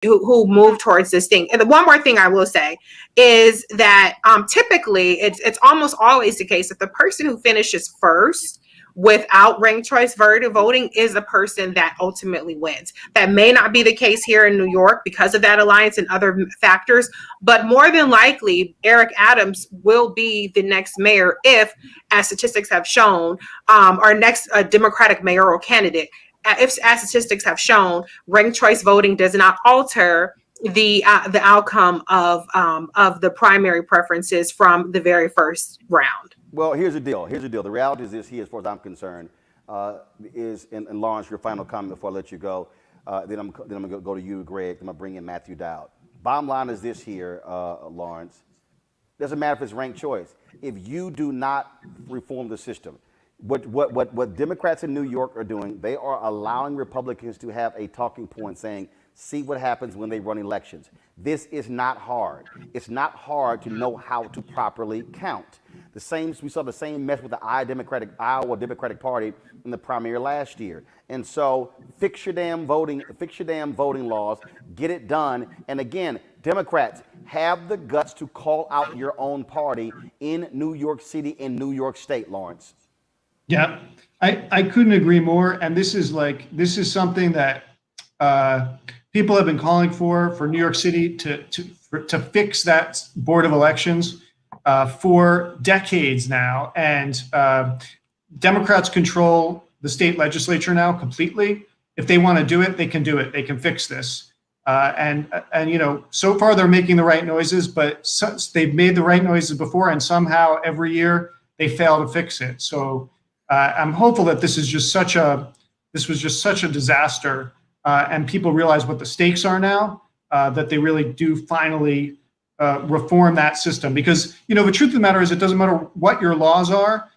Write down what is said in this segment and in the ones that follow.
who move towards this thing. And the one more thing I will say is that typically it's almost always the case that the person who finishes first without ranked choice voting is the person that ultimately wins. That may not be the case here in New York because of that alliance and other factors, but more than likely, Eric Adams will be the next mayor if, as statistics have shown, our next Democratic mayoral candidate. If, as statistics have shown, ranked choice voting does not alter the outcome of the primary preferences from the very first round. Well, here's the deal. The reality is this here, as far as I'm concerned, is, and Lawrence, your final comment before I let you go. Then I'm going to go to you, Greg. I'm going to bring in Matthew Dowd. Bottom line is this here, Lawrence. Doesn't matter if it's ranked choice. If you do not reform the system, what Democrats in New York are doing, they are allowing Republicans to have a talking point saying, see what happens when they run elections. This is not hard. It's not hard to know how to properly count. We saw the same mess with the Iowa Democratic Party in the primary last year. And so fix your damn voting laws, get it done. And again, Democrats, have the guts to call out your own party in New York City and New York State, Lawrence. Yeah, I couldn't agree more. And this is something that people have been calling for New York City to fix that Board of Elections for decades now. And Democrats control the state legislature now completely. If they want to do it, they can do it. They can fix this. And so far they're making the right noises, but they've made the right noises before, and somehow every year they fail to fix it. So I'm hopeful that this was just such a disaster, and people realize what the stakes are now, that they really do finally reform that system. Because the truth of the matter is, it doesn't matter what your laws are.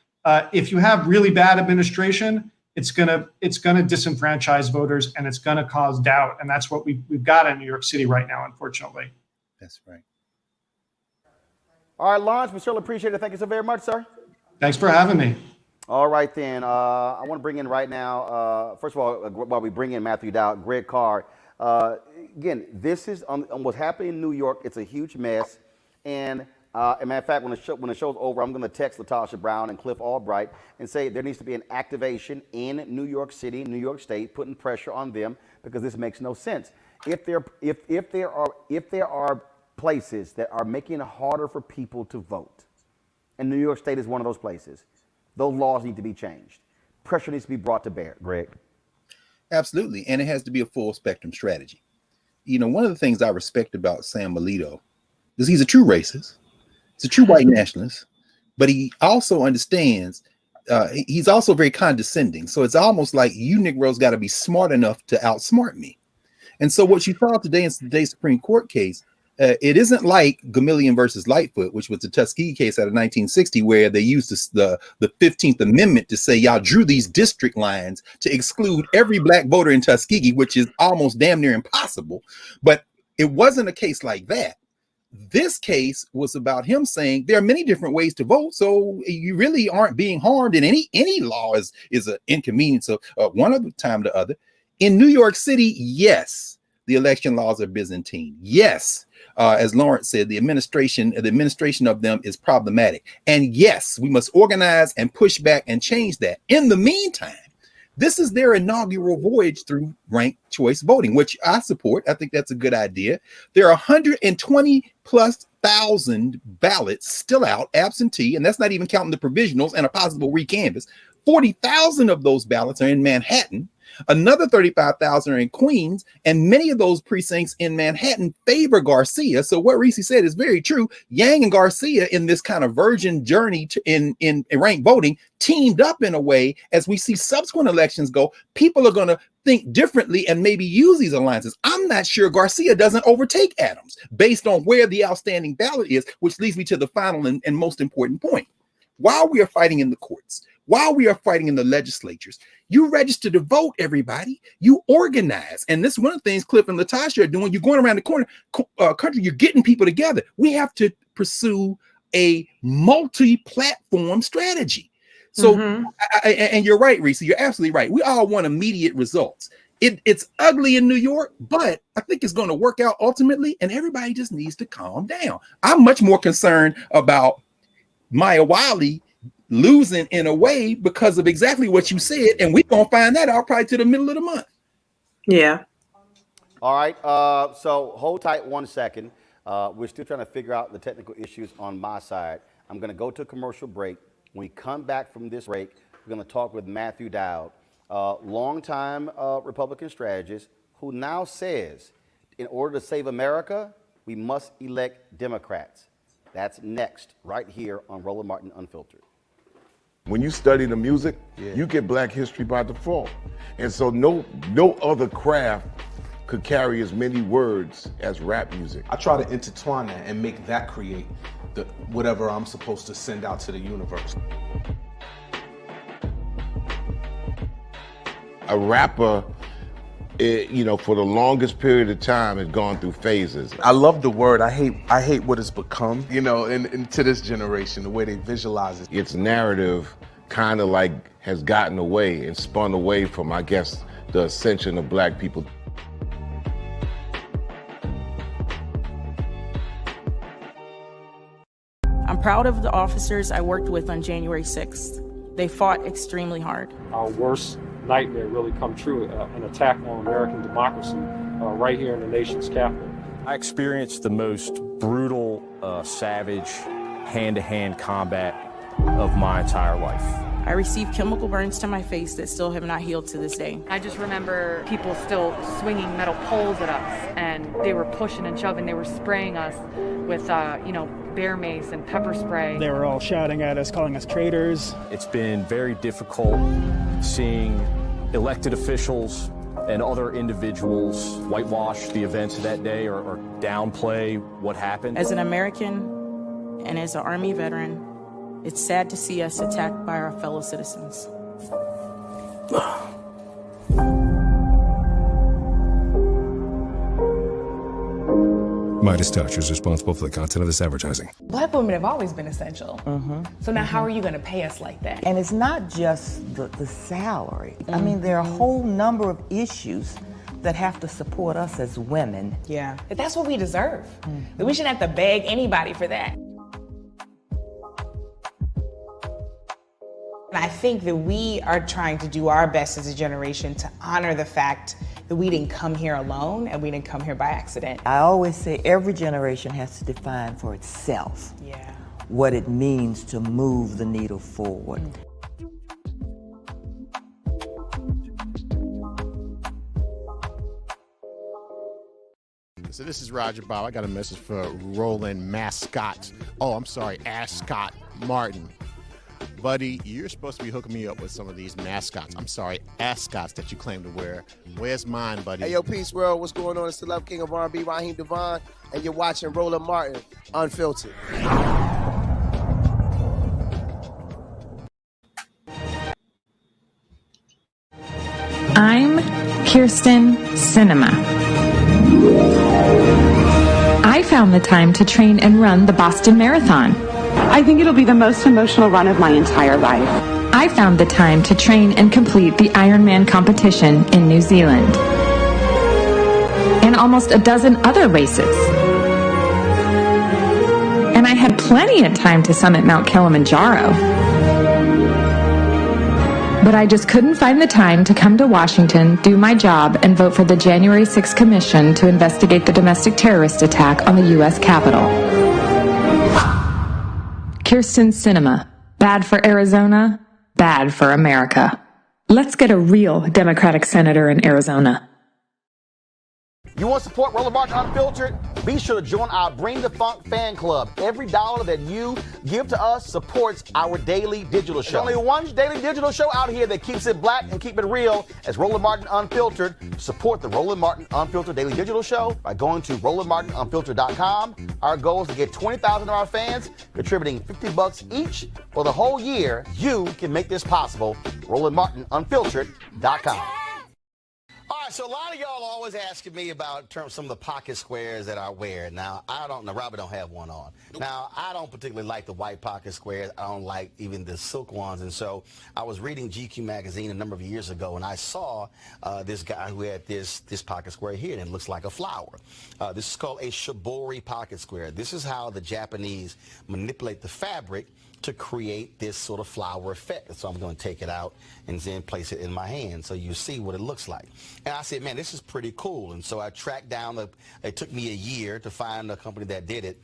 If you have really bad administration, it's gonna disenfranchise voters, and it's gonna cause doubt, and that's what we've got in New York City right now, unfortunately. That's right. All right, Lawrence, we certainly appreciate it. Thank you so very much, sir. Thanks for having me. All right, then. I want to bring in right now, first of all, while we bring in Matthew Dowd, Greg Carr. Again, this is on what's happening in New York. It's a huge mess. And as a matter of fact, when the show's over, I'm going to text Latasha Brown and Cliff Albright and say there needs to be an activation in New York City, New York State, putting pressure on them, because this makes no sense. If there are places that are making it harder for people to vote, and New York State is one of those places, those laws need to be changed. Pressure needs to be brought to bear, Greg. Absolutely. And it has to be a full spectrum strategy. One of the things I respect about Sam Alito is he's a true racist. He's a true white nationalist, but he also understands, he's also very condescending. So it's almost like you Negroes got to be smart enough to outsmart me. And so what you saw today in today's Supreme Court case, it isn't like Gamillion versus Lightfoot, which was the Tuskegee case out of 1960, where they used the 15th Amendment to say y'all drew these district lines to exclude every black voter in Tuskegee, which is almost damn near impossible. But it wasn't a case like that. This case was about him saying there are many different ways to vote, so you really aren't being harmed, and any law is an inconvenience of one of the time to other. In New York City, yes, the election laws are Byzantine. Yes, as Lawrence said, the administration of them is problematic. And yes, we must organize and push back and change that. In the meantime, this is their inaugural voyage through ranked choice voting, which I support. I think that's a good idea. There are 120,000+ ballots still out absentee, and that's not even counting the provisionals and a possible recanvass. 40,000 of those ballots are in Manhattan. Another 35,000 are in Queens, and many of those precincts in Manhattan favor Garcia. So what Reese said is very true. Yang and Garcia, in this kind of virgin journey in ranked voting, teamed up in a way. As we see subsequent elections go, people are going to think differently and maybe use these alliances. I'm not sure Garcia doesn't overtake Adams based on where the outstanding ballot is, which leads me to the final and most important point. While we are fighting in the courts, while we are fighting in the legislatures, you register to vote, everybody. You organize. And this is one of the things Cliff and Latasha are doing. You're going around the country, you're getting people together. We have to pursue a multi-platform strategy. So, and you're right, Reese, you're absolutely right. We all want immediate results. It's ugly in New York, but I think it's going to work out ultimately, and everybody just needs to calm down. I'm much more concerned about Maya Wiley losing in a way because of exactly what you said, and we're going to find that out probably to the middle of the month. Yeah. All right, so hold tight 1 second. We're still trying to figure out the technical issues on my side. I'm going to go to a commercial break. When we come back from this break, we're going to talk with Matthew Dowd, longtime Republican strategist, who now says, in order to save America, we must elect Democrats. That's next, right here on Roland Martin Unfiltered. When you study the music, you get Black history by default. And so no other craft could carry as many words as rap music. I try to intertwine that and make that create whatever I'm supposed to send out to the universe. A rapper, for the longest period of time has gone through phases. I love the word. I hate what it's become, and to this generation, the way they visualize it. Its narrative kind of like has gotten away and spun away from, I guess, the ascension of Black people. I'm proud of the officers I worked with on January 6th. They fought extremely hard. Our worst nightmare really come true, an attack on American democracy right here in the nation's capital. I experienced the most brutal, savage, hand-to-hand combat of my entire life. I received chemical burns to my face that still have not healed to this day. I just remember people still swinging metal poles at us, and they were pushing and shoving. They were spraying us with, bear mace and pepper spray. They were all shouting at us, calling us traitors. It's been very difficult seeing elected officials and other individuals whitewash the events of that day or downplay what happened. As an American and as an Army veteran, it's sad to see us attacked by our fellow citizens. Midas Touch is responsible for the content of this advertising. Black women have always been essential. So now how are you going to pay us like that? And it's not just the salary. I mean, there are a whole number of issues that have to support us as women. Yeah. That's what we deserve. We shouldn't have to beg anybody for that. I think that we are trying to do our best as a generation to honor the fact that we didn't come here alone and we didn't come here by accident. I always say every generation has to define for itself what it means to move the needle forward. So this is Roger Bob. I got a message for Roland Ascot Martin. Buddy, you're supposed to be hooking me up with some of these ascots that you claim to wear. Where's mine, buddy? Hey, yo, Peace World. What's going on? It's the Love King of R&B, Raheem Devon, and you're watching Roland Martin Unfiltered. I'm Kirsten Cinema. I found the time to train and run the Boston Marathon. I think it'll be the most emotional run of my entire life. I found the time to train and complete the Ironman competition in New Zealand. And almost a dozen other races. And I had plenty of time to summit Mount Kilimanjaro. But I just couldn't find the time to come to Washington, do my job, and vote for the January 6th Commission to investigate the domestic terrorist attack on the U.S. Capitol. Kirsten Cinema. Bad for Arizona, bad for America. Let's get a real Democratic senator in Arizona. You want to support Roland Martin Unfiltered? Be sure to join our Bring the Funk fan club. Every dollar that you give to us supports our daily digital show. There's only one daily digital show out here that keeps it black and keep it real as Roland Martin Unfiltered. Support the Roland Martin Unfiltered daily digital show by going to RolandMartinUnfiltered.com. Our goal is to get 20,000 of our fans contributing $50 each for the whole year. You can make this possible. RolandMartinUnfiltered.com. All right, So a lot of y'all always asking me about some of the pocket squares that I wear. Now, Robert don't have one on. Now, I don't particularly like the white pocket squares. I don't like even the silk ones. And so I was reading GQ magazine a number of years ago, and I saw this guy who had this pocket square here, and it looks like a flower. This is called a shibori pocket square. This is how the Japanese manipulate the fabric to create this sort of flower effect. So I'm going to take it out and then place it in my hand so you see what it looks like. And I said, man, this is pretty cool. And so I tracked down, it took me a year to find a company that did it.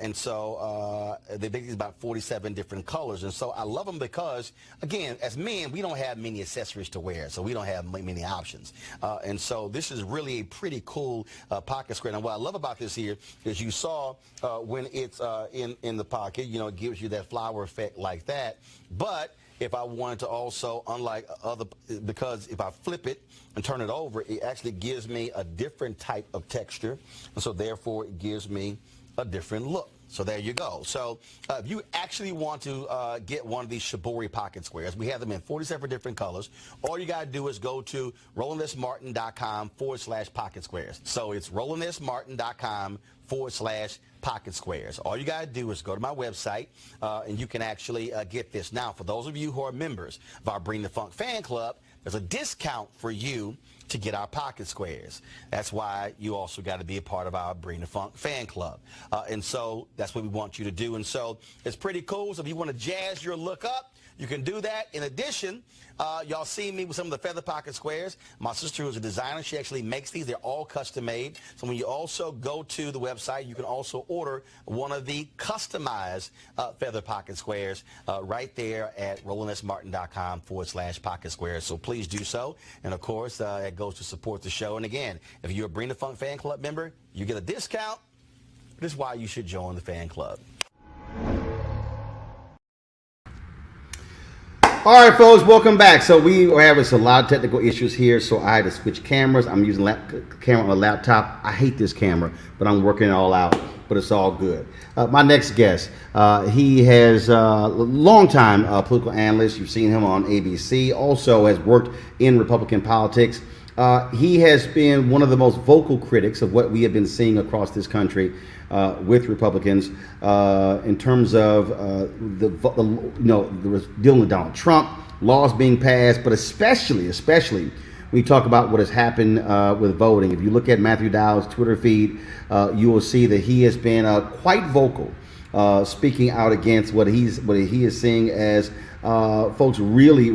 And so they make these about 47 different colors. And so I love them because, again, as men, we don't have many accessories to wear, so we don't have many options. And so this is really a pretty cool pocket square. And what I love about this here is you saw when it's in the pocket, you know, it gives you that flower effect like that. But if I wanted to also, unlike other, because if I flip it and turn it over, it actually gives me a different type of texture. And so therefore it gives me a different look. So there you go. So if you actually want to get one of these shibori pocket squares, we have them in 47 different colors. All you got to do is go to RolandSMartin.com/pocket squares. So it's RolandSMartin.com/pocket squares. All you got to do is go to my website and you can actually get this. Now, for those of you who are members of our Bring the Funk fan club, there's a discount for you to get our pocket squares. That's why you also got to be a part of our Bring the Funk fan club. And so that's what we want you to do. And so it's pretty cool. So if you want to jazz your look up, you can do that. In addition, y'all see me with some of the feather pocket squares. My sister, who's a designer, she actually makes these. They're all custom made. So when you also go to the website, you can also order one of the customized feather pocket squares right there at RolandSMartin.com/pocket squares. So please do so. And of course, it goes to support the show. And again, if you're a Bring the Funk fan club member, you get a discount. This is why you should join the fan club. All right, folks, welcome back. So we are having a lot of technical issues here, so I had to switch cameras. I'm using camera on a laptop. I hate this camera, but I'm working it all out, but it's all good. My next guest, he has a long-time political analyst. You've seen him on ABC, also has worked in Republican politics. He has been one of the most vocal critics of what we have been seeing across this country with Republicans in terms of dealing with Donald Trump, laws being passed, but especially when you talk about what has happened with voting. If you look at Matthew Dowd's Twitter feed, you will see that he has been quite vocal, speaking out against what he is seeing as folks really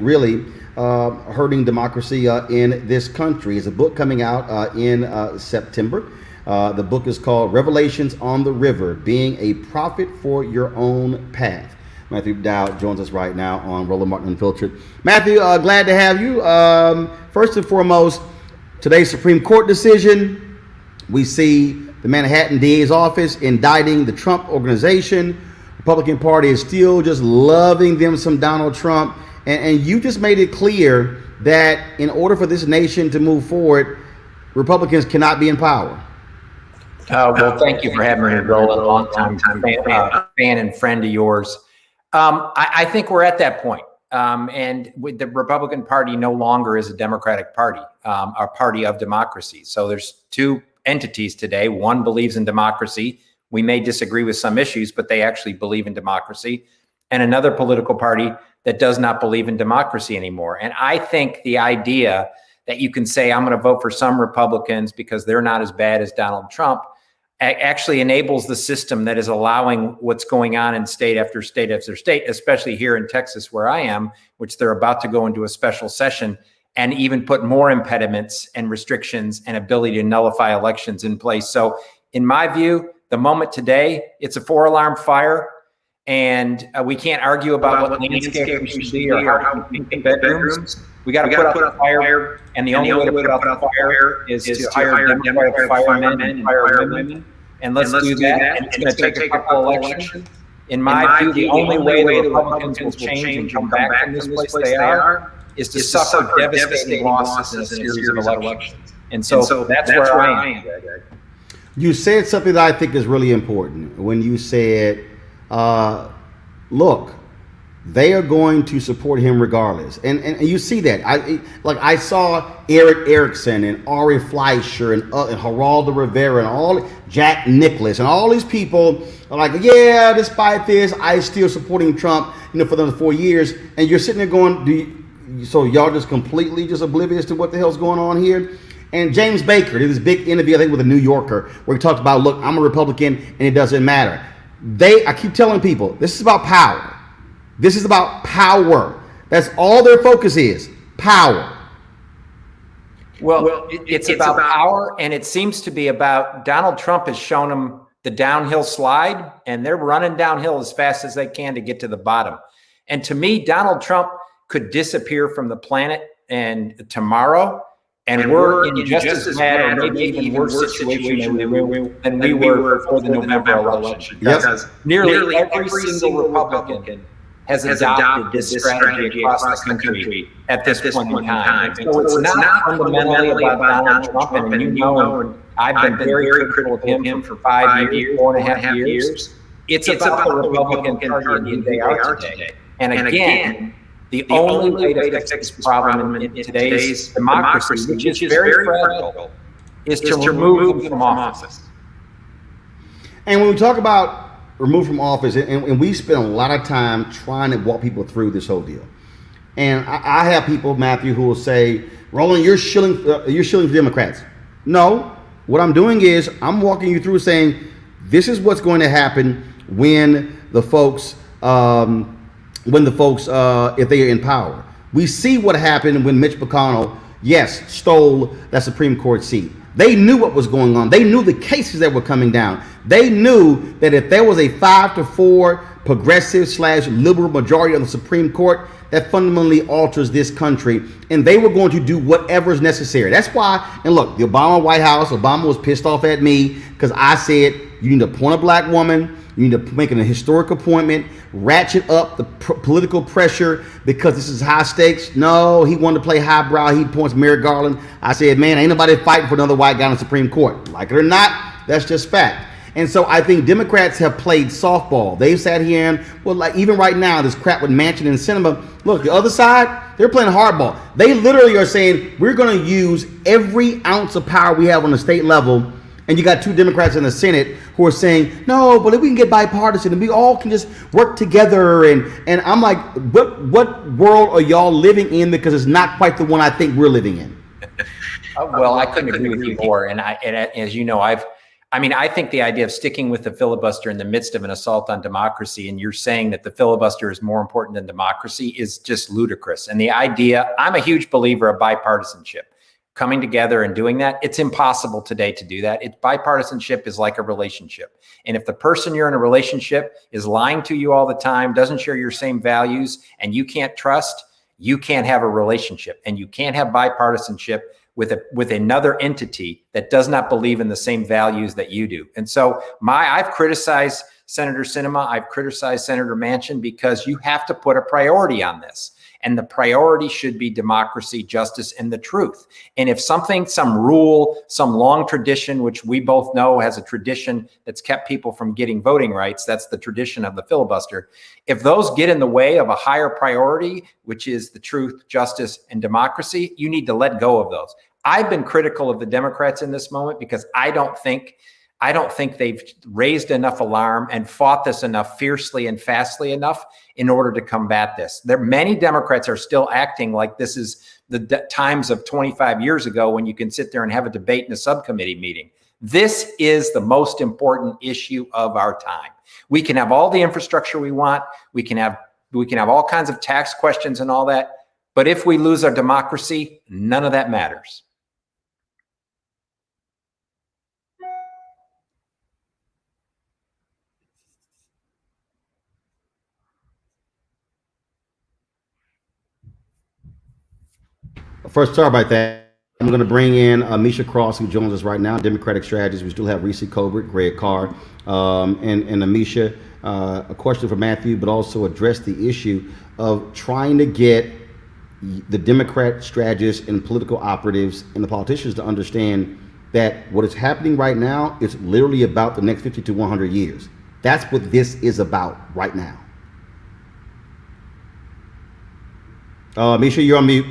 hurting democracy in this country. There's a book coming out in September. The book is called Revelations on the River, Being a Prophet for Your Own Path. Matthew Dowd joins us right now on Roland Martin Unfiltered. Matthew, glad to have you. First and foremost, today's Supreme Court decision, we see the Manhattan DA's office indicting the Trump organization. Republican Party is still just loving them some Donald Trump. And you just made it clear that in order for this nation to move forward, Republicans cannot be in power. Well, thank you for having me, Roland, a long-time fan and friend of yours. I think we're at that point. And with the Republican Party no longer is a Democratic Party, a party of democracy. So there's two entities today. One believes in democracy. We may disagree with some issues, but they actually believe in democracy. And another political party that does not believe in democracy anymore. And I think the idea that you can say, I'm going to vote for some Republicans because they're not as bad as Donald Trump, actually enables the system that is allowing what's going on in state after state after state, especially here in Texas where I am, which they're about to go into a special session and even put more impediments and restrictions and ability to nullify elections in place. So in my view, the moment today, it's a 4-alarm fire. And we can't argue about what landscape we should be or how we think bedrooms. We got to put out the fire, and the only way to put out the fire is to hire Democratic firemen and firewomen. And let's do that. And it's going to take a couple elections. In my view, the only way the Republicans will change and come back from this place they are is to suffer devastating losses in a series of elections. And so that's where I am. You said something that I think is really important when you said, look, they are going to support him regardless. And you see that. I saw Eric Erickson and Ari Fleischer and Geraldo Rivera and all Jack Nicklaus and all these people are like, yeah, despite this, I still supporting Trump, for the 4 years. And you're sitting there going, so y'all just completely just oblivious to what the hell's going on here? And James Baker did this big interview, I think, with a New Yorker, where he talked about, look, I'm a Republican and it doesn't matter. I keep telling people, this is about power. This is about power. That's all their focus is, power. Well, it's about power, and it seems to be about Donald Trump has shown them the downhill slide, and they're running downhill as fast as they can to get to the bottom. And to me, Donald Trump could disappear from the planet and tomorrow, and we're in just as bad or maybe even worse situation than we were before the November election. Because nearly every single Republican has adopted this strategy across the country at this point in time. So it's not fundamentally about Donald Trump, and you know, I've been very critical of him for 5 years, 4.5 years. It's about the Republican Party and who they are today. And again, the only way to fix this problem in today's democracy, which is very fragile, is to remove them from office. And when we talk about removed from office, and we spend a lot of time trying to walk people through this whole deal. And I have people, Matthew, who will say, Roland, you're shilling for Democrats. No, what I'm doing is I'm walking you through saying, this is what's going to happen when the folks, if they are in power. We see what happened when Mitch McConnell, stole that Supreme Court seat. They knew what was going on. They knew the cases that were coming down. They knew that if there was a 5-4 progressive/liberal majority on the Supreme Court, that fundamentally alters this country, and they were going to do whatever is necessary. That's why, and look, the Obama White House, Obama was pissed off at me because I said, you need to appoint a black woman, you need to make an historic appointment, ratchet up the political pressure because this is high stakes. No, he wanted to play highbrow. He points Merrick Garland. I said, man, ain't nobody fighting for another white guy on the Supreme Court. Like it or not, that's just fact. And so I think Democrats have played softball. They've sat here and, well, like even right now, this crap with Manchin and Sinema, look, the other side, they're playing hardball. They literally are saying, we're going to use every ounce of power we have on the state level. And you got 2 Democrats in the Senate who are saying, no, but if we can get bipartisan and we all can just work together. And I'm like, what world are y'all living in? Because it's not quite the one I think we're living in. Well, I couldn't agree with you more. And as you know, I think the idea of sticking with the filibuster in the midst of an assault on democracy, and you're saying that the filibuster is more important than democracy, is just ludicrous. And the idea, I'm a huge believer of bipartisanship. Coming together and doing that, it's impossible today to do that. Bipartisanship is like a relationship. And if the person you're in a relationship is lying to you all the time, doesn't share your same values, and you can't trust, you can't have a relationship. And you can't have bipartisanship with another entity that does not believe in the same values that you do. And so I've criticized Senator Sinema, I've criticized Senator Manchin, because you have to put a priority on this. And the priority should be democracy, justice, and the truth. And if some rule, some long tradition, which we both know has a tradition that's kept people from getting voting rights, that's the tradition of the filibuster. If those get in the way of a higher priority, which is the truth, justice, and democracy, you need to let go of those. I've been critical of the Democrats in this moment because I don't think they've raised enough alarm and fought this enough fiercely and fastly enough in order to combat this. Many Democrats are still acting like this is the times of 25 years ago when you can sit there and have a debate in a subcommittee meeting. This is the most important issue of our time. We can have all the infrastructure we want. We can have all kinds of tax questions and all that. But if we lose our democracy, none of that matters. First, sorry about that. I'm going to bring in Misha Cross, who joins us right now, Democratic Strategist. We still have Reese Colbert, Greg Carr, and Amisha. A question for Matthew, but also address the issue of trying to get the Democrat strategists and political operatives and the politicians to understand that what is happening right now is literally about the next 50 to 100 years. That's what this is about right now. Misha, you're on mute.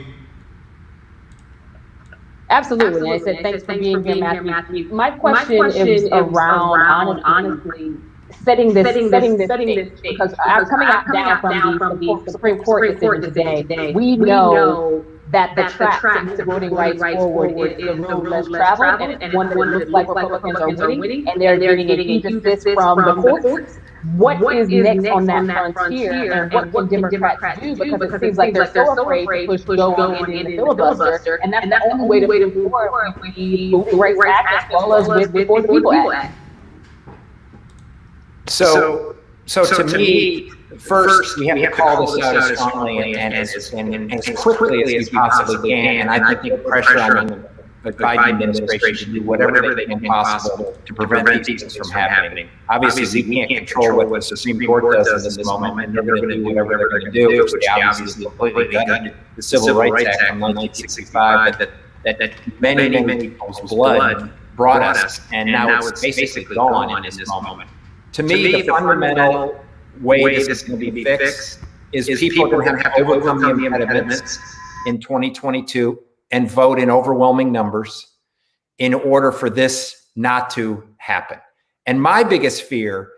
Absolutely. And I said, thanks for being here, Matthew. My question is around, honestly, setting this stage, because I'm coming out down from the Supreme Court decision today. We know that the track to move voting rights forward is the road less traveled, and it's one that it looks like Republicans are winning, and they're getting a huge assist from the courts. What is next on that frontier, and what can Democrats do? Because it seems like they're so afraid to push go on in the filibuster, and that's the only way to move forward with the Voting Rights Act as well as with the For the People Act. So to me, first we have to call this out as strongly and as quickly as we possibly can. And I think the pressure on the Biden administration to do whatever they can possible to prevent these things from happening. Obviously, we can't control what the Supreme Court does in this moment, and they're going to do whatever they're going to do, which obviously completely gutted the Civil Rights Act from 1965 that many people's blood brought us, and now it's basically gone in this moment. To me, the fundamental way this is going to be fixed is people are going to have to overcome the impediments in 2022 and vote in overwhelming numbers in order for this not to happen. And my biggest fear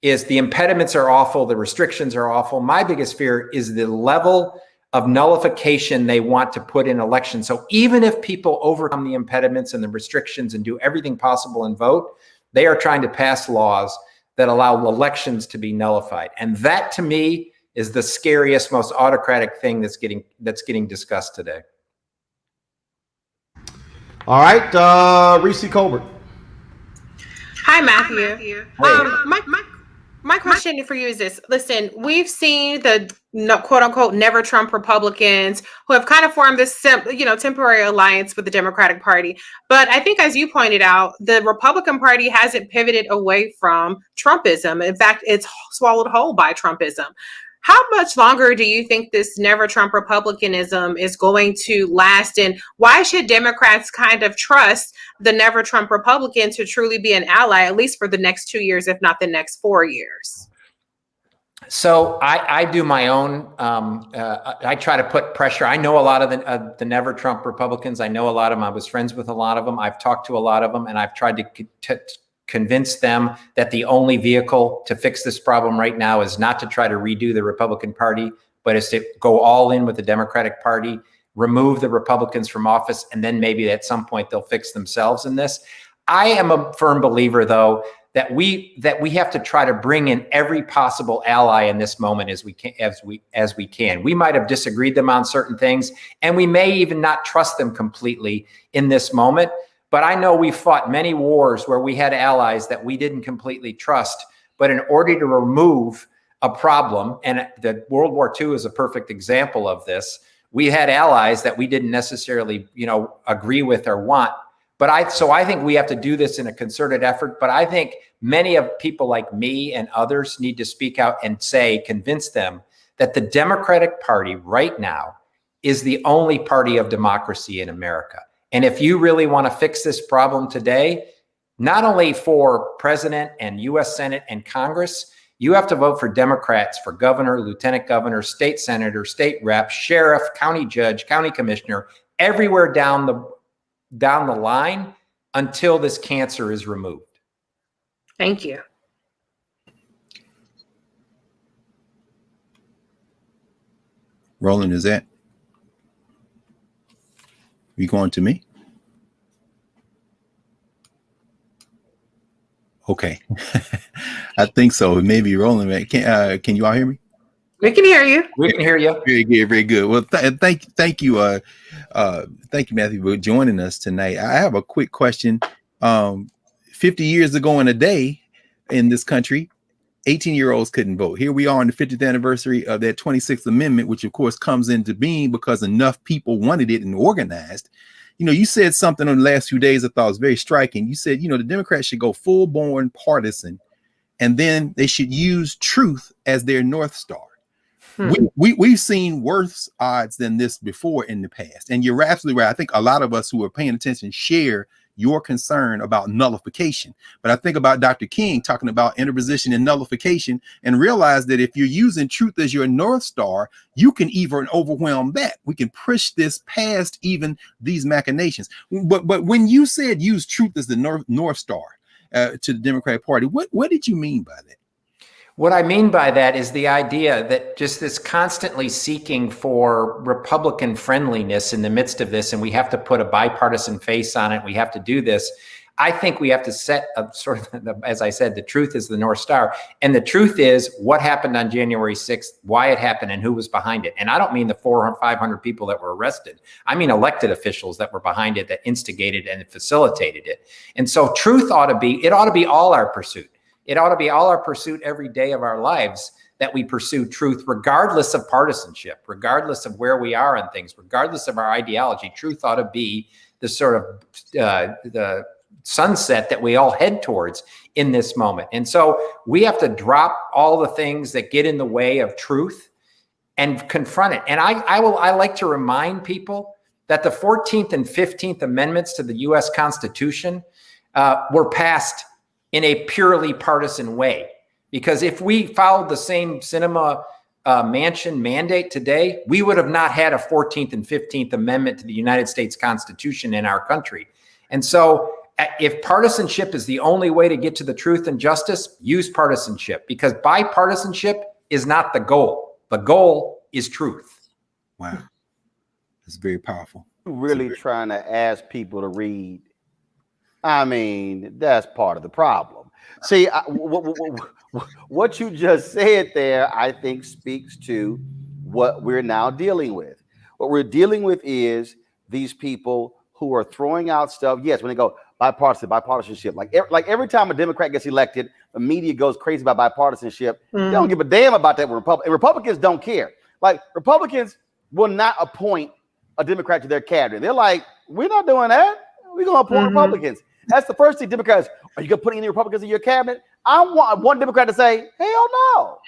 is the impediments are awful, the restrictions are awful. My biggest fear is the level of nullification they want to put in elections. So even if people overcome the impediments and the restrictions and do everything possible and vote, they are trying to pass laws that allow elections to be nullified. And that, to me, is the scariest, most autocratic thing that's getting discussed today. All right, Reese Colbert. Hi, Matthew. My question for you is this. Listen, we've seen the quote unquote never Trump Republicans who have kind of formed this temporary alliance with the Democratic Party. But I think, as you pointed out, the Republican Party hasn't pivoted away from Trumpism. In fact, it's swallowed whole by Trumpism. How much longer do you think this never Trump Republicanism is going to last? And why should Democrats kind of trust the never Trump Republican to truly be an ally, at least for the next 2 years, if not the next 4 years? So I do my own, I try to put pressure. I know a lot of the never Trump Republicans. I know a lot of them. I was friends with a lot of them. I've talked to a lot of them, and I've tried to convince them that the only vehicle to fix this problem right now is not to try to redo the Republican Party, but is to go all in with the Democratic Party, remove the Republicans from office, and then maybe at some point they'll fix themselves in this. I am a firm believer, though, that we have to try to bring in every possible ally in this moment as we can. We might have disagreed them on certain things, and we may even not trust them completely in this moment. But I know we fought many wars where we had allies that we didn't completely trust. But in order to remove a problem, and the World War II is a perfect example of this, we had allies that we didn't necessarily, agree with or want. But I think we have to do this in a concerted effort. But I think many of people like me and others need to speak out and convince them that the Democratic Party right now is the only party of democracy in America. And if you really want to fix this problem today, not only for president and U.S. Senate and Congress, you have to vote for Democrats for governor, lieutenant governor, state senator, state rep, sheriff, county judge, county commissioner, everywhere down the line until this cancer is removed. Thank you. Roland, is that? You going to me? Okay. I think so. Maybe Roland. Can you all hear me? We can hear you. We can hear you. Very good. Very good. Well, thank you. Thank you, Matthew, for joining us tonight. I have a quick question. 50 years ago in a day in this country, 18-year-olds couldn't vote. Here we are on the 50th anniversary of that 26th Amendment, which of course comes into being because enough people wanted it and organized. You said something on the last few days I thought was very striking. You said, the Democrats should go full-born partisan, and then they should use truth as their North Star. We've seen worse odds than this before in the past. And you're absolutely right. I think a lot of us who are paying attention share your concern about nullification. But I think about Dr. King talking about interposition and nullification, and realize that if you're using truth as your North Star, you can even overwhelm that. We can push this past even these machinations. But when you said use truth as the North Star to the Democratic Party, what did you mean by that? What I mean by that is the idea that just this constantly seeking for Republican friendliness in the midst of this, and we have to put a bipartisan face on it, we have to do this. I think we have to set a sort of, as I said, the truth is the North Star. And the truth is what happened on January 6th, why it happened, and who was behind it. And I don't mean the 400 or 500 people that were arrested. I mean elected officials that were behind it, that instigated and facilitated it. And so truth ought to be all our pursuit. It ought to be all our pursuit every day of our lives, that we pursue truth regardless of partisanship, regardless of where we are on things, regardless of our ideology. Truth ought to be the sort of the sunset that we all head towards in this moment. And so we have to drop all the things that get in the way of truth and confront it. And I like to remind people that the 14th and 15th Amendments to the U.S. Constitution were passed in a purely partisan way. Because if we followed the same cinema mansion mandate today, we would have not had a 14th and 15th Amendment to the United States Constitution in our country. And so if partisanship is the only way to get to the truth and justice, use partisanship, because bipartisanship is not the goal. The goal is truth. Wow. That's very powerful. Really trying to ask people to read. I mean, that's part of the problem. See, what you just said there, I think speaks to what we're now dealing with. What we're dealing with is these people who are throwing out stuff. Yes, when they go bipartisanship, like every time a Democrat gets elected, the media goes crazy about bipartisanship. They don't give a damn about that. Republicans don't care. Like, Republicans will not appoint a Democrat to their cabinet. They're like, we're not doing that. We're going to appoint Republicans. That's the first thing. Democrats, are you going to put any Republicans in your cabinet? I want one Democrat to say, hell no.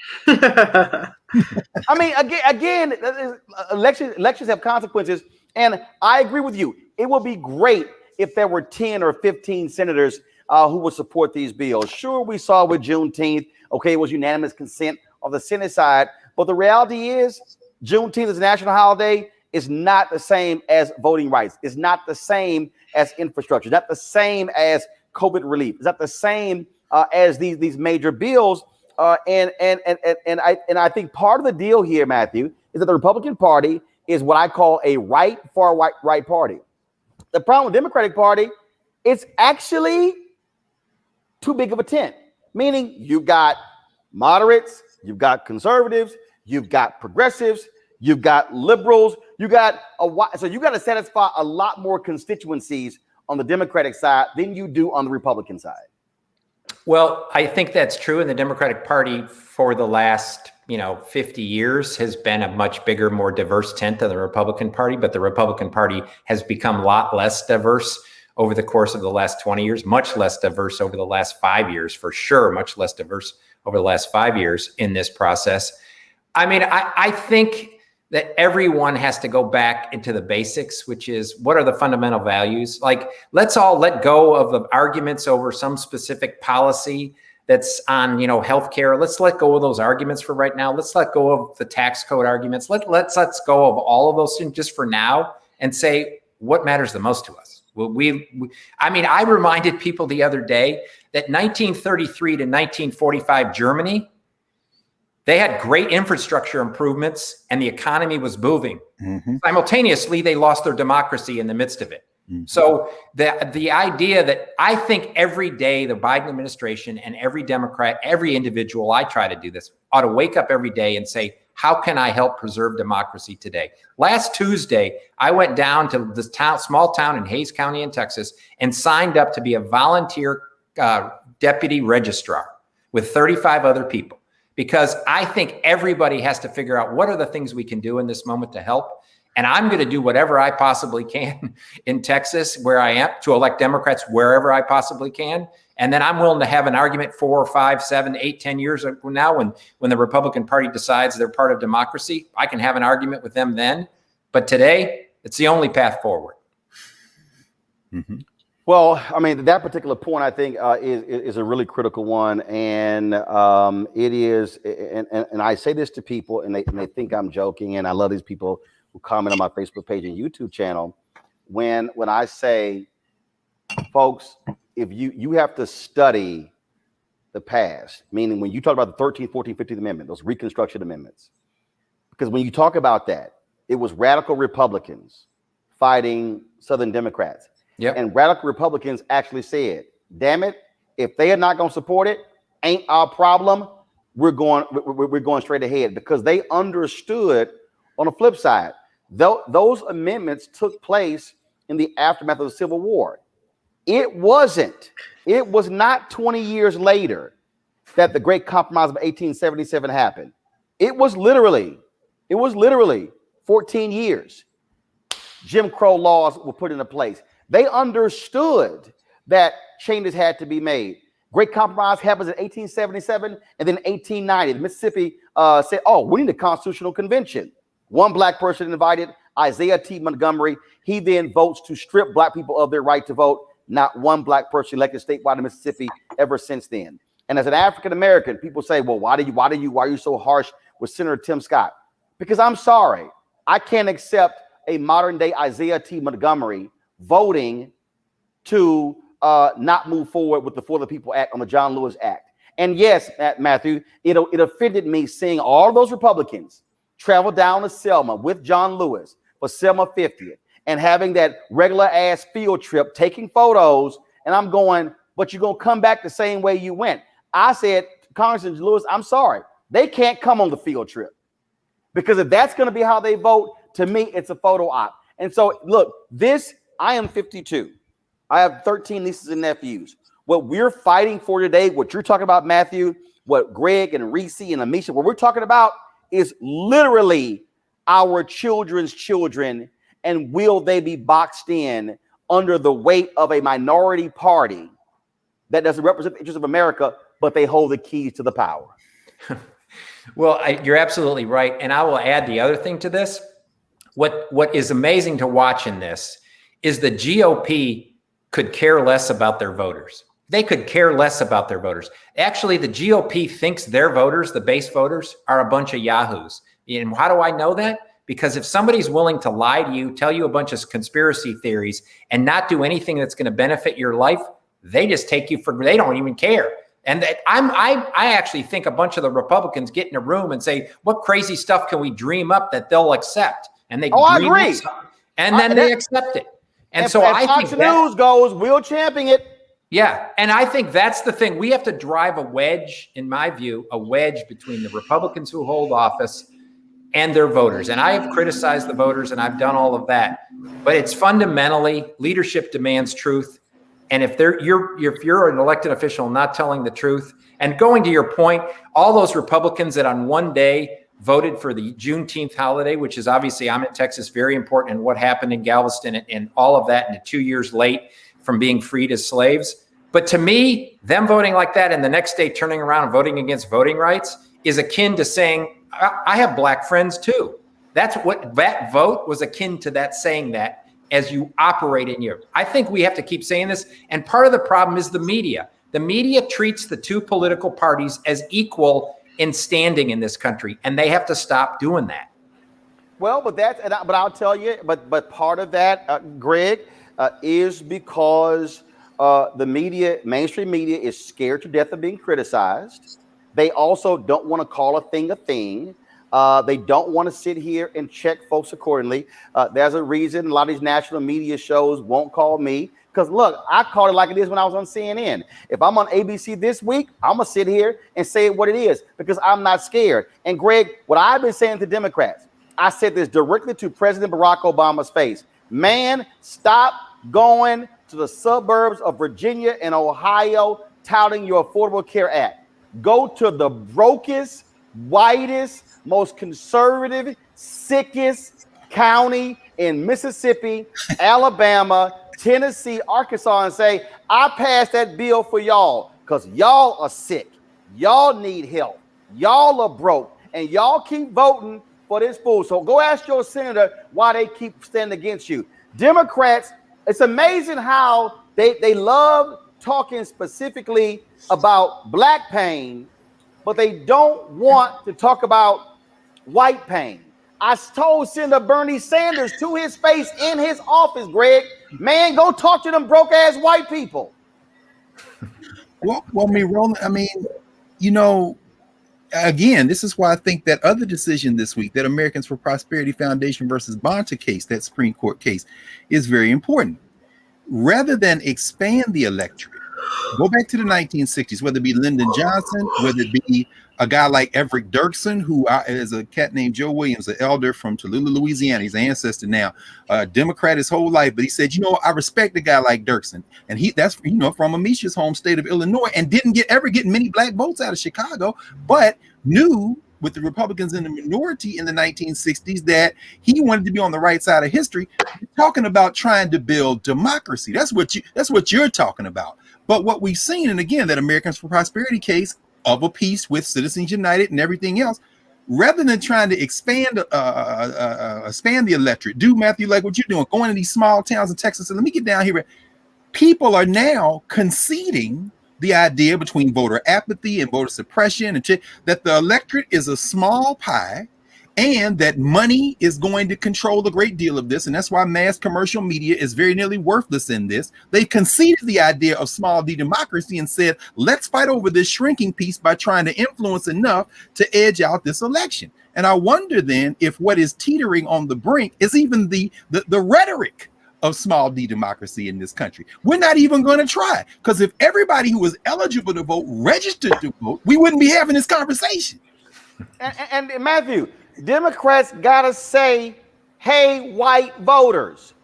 I mean, again, elections have consequences. And I agree with you. It would be great if there were 10 or 15 senators who would support these bills. Sure, we saw with Juneteenth, okay, it was unanimous consent on the Senate side. But the reality is, Juneteenth is a national holiday. It's not the same as voting rights. It's not the same as infrastructure. It's not the same as COVID relief. It's not the same as these major bills. And I think part of the deal here, Matthew, is that the Republican Party is what I call a far right party. The problem with the Democratic Party, it's actually too big of a tent. Meaning you've got moderates, you've got conservatives, you've got progressives, you've got liberals, so you got to satisfy a lot more constituencies on the Democratic side than you do on the Republican side. Well, I think that's true. And the Democratic Party for the last 50 years has been a much bigger, more diverse tent than the Republican Party. But the Republican Party has become a lot less diverse over the course of the last 20 years, much less diverse over the last 5 years, for sure, much less diverse over the last 5 years in this process. I mean, I think that everyone has to go back into the basics, which is, what are the fundamental values? Like, let's all let go of the arguments over some specific policy that's on, healthcare. Let's let go of those arguments for right now. Let's let go of the tax code arguments. Let's go of all of those things just for now and say what matters the most to us. I reminded people the other day that 1933 to 1945 Germany, they had great infrastructure improvements and the economy was moving. Simultaneously, they lost their democracy in the midst of it. So the idea that I think every day the Biden administration and every Democrat, every individual, I try to do this, ought to wake up every day and say, how can I help preserve democracy today? Last Tuesday, I went down to this small town in Hayes County in Texas and signed up to be a volunteer deputy registrar with 35 other people. Because I think everybody has to figure out what are the things we can do in this moment to help. And I'm going to do whatever I possibly can in Texas, where I am, to elect Democrats wherever I possibly can. And then I'm willing to have an argument 4 or 5, 7, 8, 10 years from now when the Republican Party decides they're part of democracy. I can have an argument with them then. But today, it's the only path forward. Well, I mean, that particular point, I think, is a really critical one, and it is. And I say this to people, and they think I'm joking. And I love these people who comment on my Facebook page and YouTube channel. When I say, folks, if you have to study the past, meaning when you talk about the 13th, 14th, 15th Amendment, those Reconstruction Amendments, because when you talk about that, it was radical Republicans fighting Southern Democrats. Yep. And radical Republicans actually said, damn it, if they are not going to support it, ain't our problem. We're going straight ahead, because they understood on the flip side, those amendments took place in the aftermath of the Civil War. It was not 20 years later that the Great Compromise of 1877 happened. It was literally 14 years. Jim Crow laws were put into place. They understood that changes had to be made. Great Compromise happens in 1877, and then 1890, Mississippi said, oh, we need a constitutional convention. One black person invited, Isaiah T. Montgomery. He then votes to strip black people of their right to vote. Not one black person elected statewide in Mississippi ever since then. And as an African American, people say, well, why are you so harsh with Senator Tim Scott? Because I'm sorry, I can't accept a modern day Isaiah T. Montgomery voting to not move forward with the For the People Act on the John Lewis Act. And yes, Matthew, it offended me seeing all those Republicans travel down to Selma with John Lewis for Selma 50th and having that regular ass field trip, taking photos. And I'm going, but you're going to come back the same way you went. I said, Congressman Lewis, I'm sorry. They can't come on the field trip, because if that's going to be how they vote, to me, it's a photo op. And so, look, I am 52. I have 13 nieces and nephews. What we're fighting for today, what you're talking about, Matthew, what Greg and Reese and Amisha, what we're talking about is literally our children's children. And will they be boxed in under the weight of a minority party that doesn't represent the interests of America, but they hold the keys to the power? Well, you're absolutely right. And I will add the other thing to this. What is amazing to watch in this is the GOP could care less about their voters. They could care less about their voters. Actually, the GOP thinks their voters, the base voters, are a bunch of yahoos. And how do I know that? Because if somebody's willing to lie to you, tell you a bunch of conspiracy theories, and not do anything that's going to benefit your life, they just take you for, they don't even care. And I actually think a bunch of the Republicans get in a room and say, what crazy stuff can we dream up that they'll accept? And they I agree. And then they accept it. And so I think Fox News goes, we'll champion it. Yeah. And I think that's the thing. We have to drive a wedge, in my view, a wedge between the Republicans who hold office and their voters. And I have criticized the voters, and I've done all of that. But it's fundamentally, leadership demands truth. And if you're an elected official not telling the truth, and going to your point, all those Republicans that on one day voted for the Juneteenth holiday, which is obviously, I'm in Texas, very important, and what happened in Galveston and all of that, and 2 years late from being freed as slaves. But to me, them voting like that and the next day turning around and voting against voting rights is akin to saying, I have black friends too. That's what that vote was akin to, that saying that as you operate in Europe. I think we have to keep saying this. And part of the problem is the media. The media treats the two political parties as equal in standing in this country, and they have to stop doing that. Well, but I'll tell you, but part of that, Greg, is because the media, mainstream media, is scared to death of being criticized. They also don't want to call a thing a thing. They don't want to sit here and check folks accordingly. There's a reason a lot of these national media shows won't call me. Because look, I called it like it is when I was on CNN. If I'm on ABC this week, I'm going to sit here and say what it is, because I'm not scared. And Greg, what I've been saying to Democrats, I said this directly to President Barack Obama's face. Man, stop going to the suburbs of Virginia and Ohio touting your Affordable Care Act. Go to the brokest, whitest, most conservative, sickest county in Mississippi, Alabama, Tennessee, Arkansas, and say, I passed that bill for y'all because y'all are sick. Y'all need help. Y'all are broke. And y'all keep voting for this fool. So go ask your senator why they keep standing against you. Democrats, it's amazing how They love talking specifically about black pain, but they don't want to talk about white pain. I told Senator Bernie Sanders to his face in his office, Greg, man, go talk to them broke ass white people. Well, I mean, Roland, I mean, you know, again, this is why I think that other decision this week, that Americans for Prosperity Foundation versus Bonta case, that Supreme Court case, is very important. Rather than expand the electorate, go back to the 1960s, whether it be Lyndon Johnson, whether it be a guy like Everett Dirksen, who is a cat named Joe Williams, an elder from Tallulah, Louisiana. He's an ancestor now, Democrat his whole life. But he said, you know, I respect a guy like Dirksen. And that's, you know, from Amisha's home state of Illinois, and didn't ever get many black votes out of Chicago, but knew with the Republicans in the minority in the 1960s that he wanted to be on the right side of history, talking about trying to build democracy. That's what you're talking about. But what we've seen, and again, that Americans for Prosperity case of a piece with Citizens United and everything else, rather than trying to expand the electorate, do, Matthew, like what you're doing, going to these small towns in Texas. And let me get down here. People are now conceding the idea between voter apathy and voter suppression and that the electorate is a small pie, and that money is going to control a great deal of this. And that's why mass commercial media is very nearly worthless in this. They conceded the idea of small d democracy and said, let's fight over this shrinking piece by trying to influence enough to edge out this election. And I wonder then if what is teetering on the brink is even the rhetoric of small d democracy in this country. We're not even going to try, because if everybody who was eligible to vote registered to vote, we wouldn't be having this conversation. And Matthew, Democrats gotta say, hey, white voters,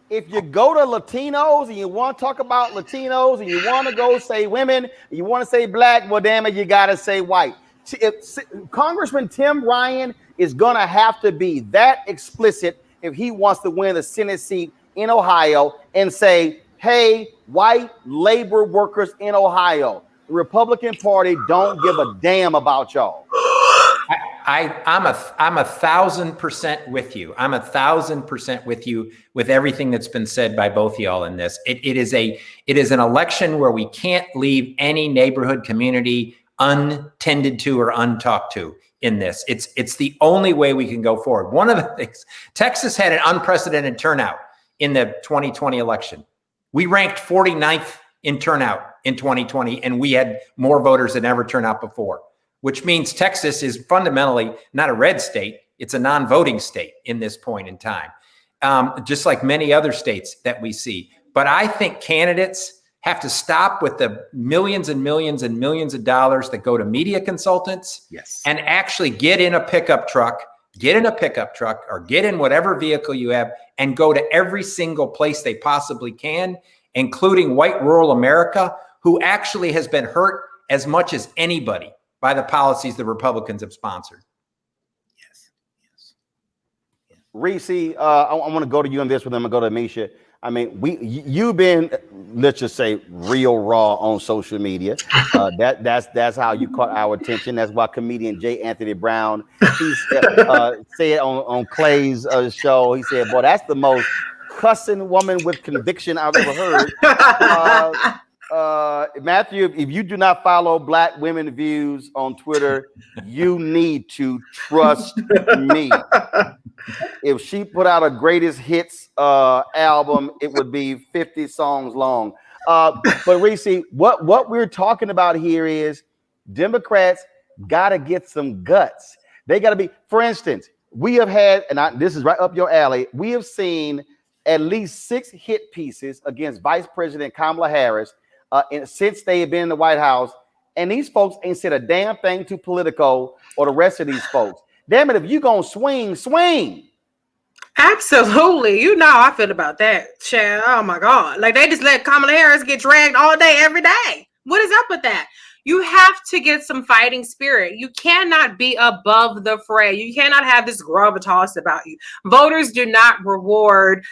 if you go to Latinos and you want to talk about Latinos and you want to go say women, and you want to say black, well, damn it, you gotta say white. If Congressman Tim Ryan is gonna have to be that explicit if he wants to win the Senate seat in Ohio and say, hey, white labor workers in Ohio, the Republican Party don't give a damn about y'all. I'm 1,000% with you. I'm 1,000% with you with everything that's been said by both of y'all in this. It is an election where we can't leave any neighborhood community untended to or untalked to in this. It's the only way we can go forward. One of the things, Texas had an unprecedented turnout in the 2020 election. We ranked 49th in turnout in 2020, and we had more voters than ever turned out before, which means Texas is fundamentally not a red state. It's a non-voting state in this point in time, just like many other states that we see. But I think candidates have to stop with the millions and millions and millions of dollars that go to media consultants, yes, and actually get in a pickup truck or get in whatever vehicle you have and go to every single place they possibly can, including white rural America, who actually has been hurt as much as anybody by the policies the Republicans have sponsored. Reese, I want to go to you on this, but then I'm going to go to Amisha. I mean, you've been, let's just say, real raw on social media. That's how you caught our attention. That's why comedian J. Anthony Brown, he said on Clay's show, he said, boy, that's the most cussing woman with conviction I've ever heard. Matthew, if you do not follow Black Women Views on Twitter, you need to trust me. If she put out a greatest hits album, it would be 50 songs long. But Reese, what we're talking about here is Democrats got to get some guts. They got to be, for instance, we have had, and this is right up your alley, we have seen at least 6 hit pieces against Vice President Kamala Harris since they have been in the White House. And these folks ain't said a damn thing to Politico or the rest of these folks. Damn it, if you gonna swing, swing. Absolutely. You know how I feel about that, Chad. Oh my God. Like they just let Kamala Harris get dragged all day, every day. What is up with that? You have to get some fighting spirit. You cannot be above the fray. You cannot have this gravitas about you. Voters do not reward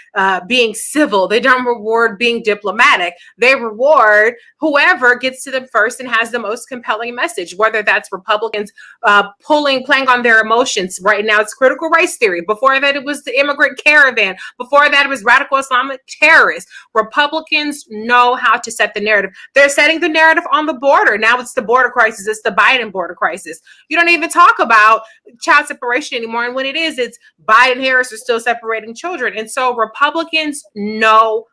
being civil. They don't reward being diplomatic. They reward whoever gets to them first and has the most compelling message, whether that's Republicans playing on their emotions. Right now, it's critical race theory. Before that, it was the immigrant caravan. Before that, it was radical Islamic terrorists. Republicans know how to set the narrative. They're setting the narrative on the border. Now it's the border crisis. It's the Biden border crisis. You don't even talk about child separation anymore. And when it is, it's Biden Harris are still separating children. And so Republicans know,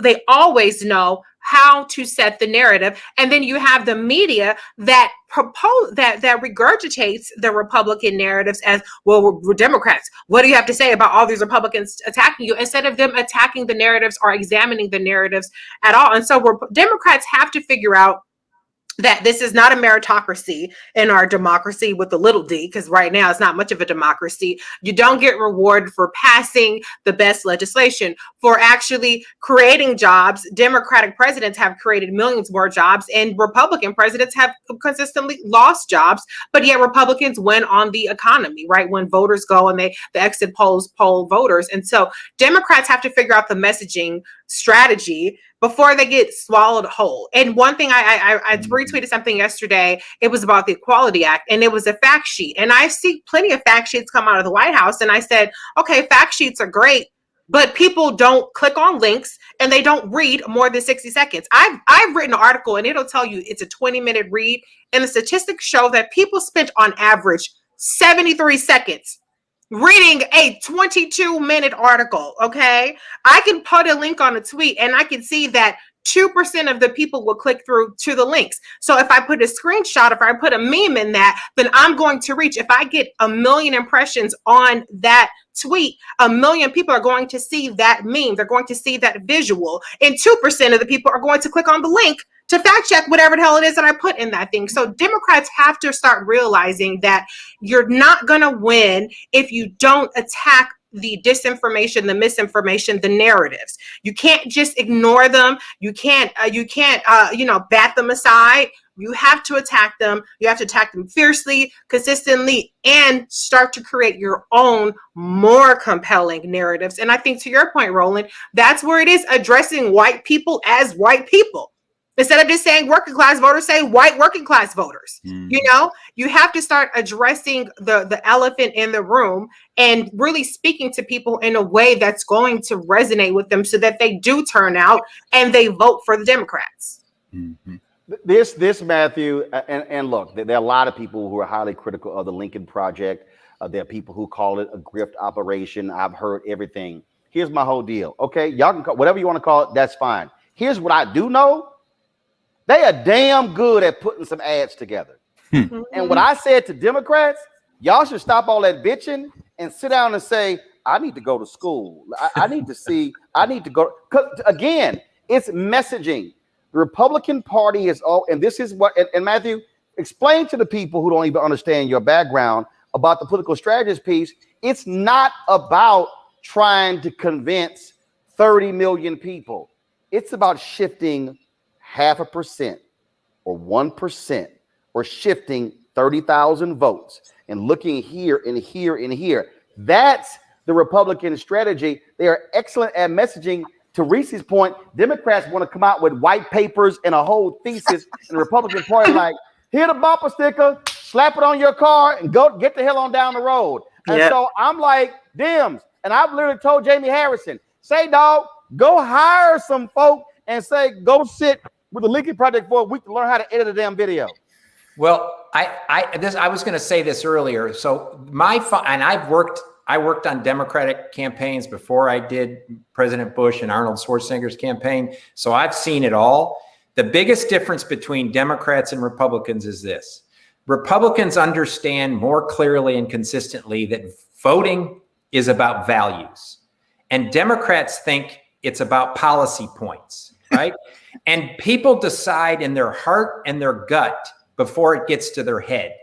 they always know how to set the narrative. And then you have the media that that regurgitates the Republican narratives as, well, we're Democrats. What do you have to say about all these Republicans attacking you? Instead of them attacking the narratives or examining the narratives at all. And so Democrats have to figure out that this is not a meritocracy in our democracy with a little d, because right now it's not much of a democracy. You don't get rewarded for passing the best legislation, for actually creating jobs. Democratic presidents have created millions more jobs, and Republican presidents have consistently lost jobs, but yet Republicans win on the economy, right? When voters go and the exit polls poll voters. And so Democrats have to figure out the messaging strategy before they get swallowed whole. And one thing I retweeted something yesterday. It was about the Equality Act, and it was a fact sheet. And I see plenty of fact sheets come out of the White House. And I said, okay, fact sheets are great, but people don't click on links and they don't read more than 60 seconds. I've written an article and it'll tell you it's a 20-minute read. And the statistics show that people spent on average 73 seconds reading a 22-minute article. Okay, I can put a link on a tweet and I can see that 2% of the people will click through to the links. So if I put a screenshot, if I put a meme in that, then I'm going to reach. If I get 1 million impressions on that tweet, 1 million people are going to see that meme. They're going to see that visual, and 2% of the people are going to click on the link to fact check whatever the hell it is that I put in that thing. So Democrats have to start realizing that you're not going to win if you don't attack the disinformation, the misinformation, the narratives. You can't just ignore them. You can't bat them aside. You have to attack them. You have to attack them fiercely, consistently, and start to create your own more compelling narratives. And I think, to your point, Roland, that's where it is, addressing white people as white people. Instead of just saying working class voters, say white working class voters. You know, you have to start addressing the elephant in the room and really speaking to people in a way that's going to resonate with them so that they do turn out and they vote for the Democrats. Mm-hmm. This Matthew, and look, there are a lot of people who are highly critical of the Lincoln Project. There are people who call it a grift operation. I've heard everything. Here's my whole deal. Okay, y'all can call whatever you want to call it. That's fine. Here's what I do know. They are damn good at putting some ads together. And what I said to Democrats, y'all should stop all that bitching and sit down and say, I need to go to school. I need to see, I need to go. Because again, it's messaging. The Republican Party is all, and this is what, and Matthew, explain to the people who don't even understand your background about the political strategist piece. It's not about trying to convince 30 million people. It's about shifting 0.5% or 1% or shifting 30,000 votes and looking here and here and here. That's the Republican strategy. They are excellent at messaging. To Reese's point, Democrats want to come out with white papers and a whole thesis, and the Republican Party like, here the bumper sticker, slap it on your car and go get the hell on down the road. And so I'm like, Dems, and I've literally told Jamie Harrison, say, dog, go hire some folk and say, go sit with the Lincoln Project for a week to learn how to edit a damn video. Well, I was going to say this earlier. So I worked on Democratic campaigns before I did President Bush and Arnold Schwarzenegger's campaign. So I've seen it all. The biggest difference between Democrats and Republicans is this. Republicans understand more clearly and consistently that voting is about values. And Democrats think it's about policy points, right? And people decide in their heart and their gut before it gets to their head.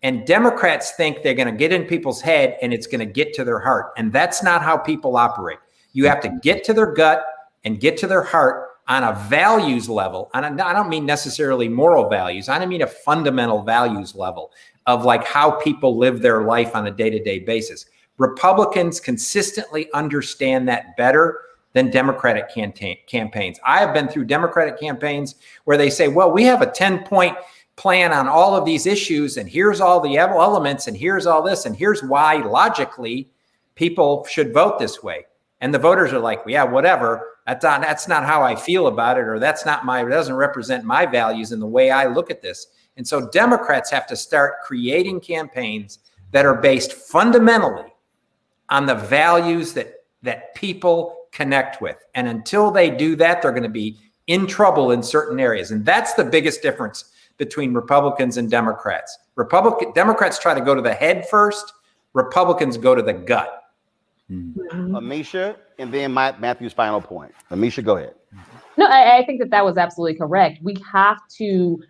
And Democrats think they're going to get in people's head and it's going to get to their heart. And that's not how people operate. You have to get to their gut and get to their heart on a values level, and I don't mean necessarily moral values, I mean a fundamental values level of like how people live their life on a day-to-day basis. Republicans consistently understand that better than Democratic campaigns. I have been through Democratic campaigns where they say, well, we have a 10-point plan on all of these issues, and here's all the elements, and here's all this, and here's why logically people should vote this way. And the voters are like, well, yeah, whatever. That's not how I feel about it, or it doesn't represent my values and the way I look at this. And so Democrats have to start creating campaigns that are based fundamentally on the values that people connect with. And until they do that, they're going to be in trouble in certain areas. And that's the biggest difference between Republicans and Democrats. Democrats try to go to the head first. Republicans go to the gut. Amisha, and then Matthew's final point. Amisha, go ahead. No, I think that was absolutely correct. We have to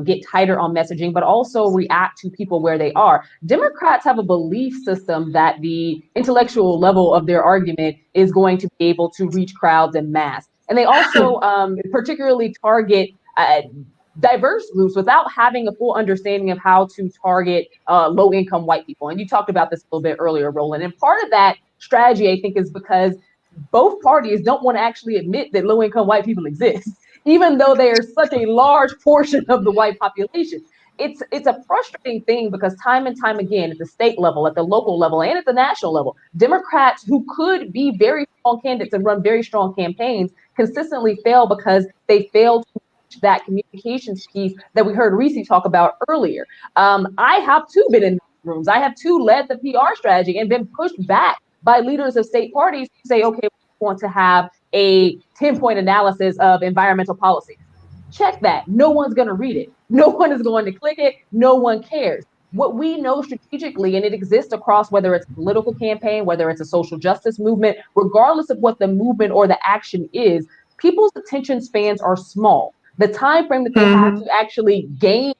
get tighter on messaging, but also react to people where they are. Democrats have a belief system that the intellectual level of their argument is going to be able to reach crowds en masse. And they also particularly target diverse groups without having a full understanding of how to target low-income white people. And you talked about this a little bit earlier, Roland. And part of that strategy, I think, is because both parties don't want to actually admit that low-income white people exist, even though they are such a large portion of the white population. It's a frustrating thing because time and time again, at the state level, at the local level, and at the national level, Democrats who could be very strong candidates and run very strong campaigns consistently fail because they fail to reach that communications piece that we heard Reese talk about earlier. I have too been in rooms. I have too led the PR strategy and been pushed back by leaders of state parties to say, okay, we want to have a 10-point analysis of environmental policy. Check that. No one's going to read it. No one is going to click it. No one cares. What we know strategically, and it exists across whether it's a political campaign, whether it's a social justice movement, regardless of what the movement or the action is, people's attention spans are small. The time frame that they have to actually gain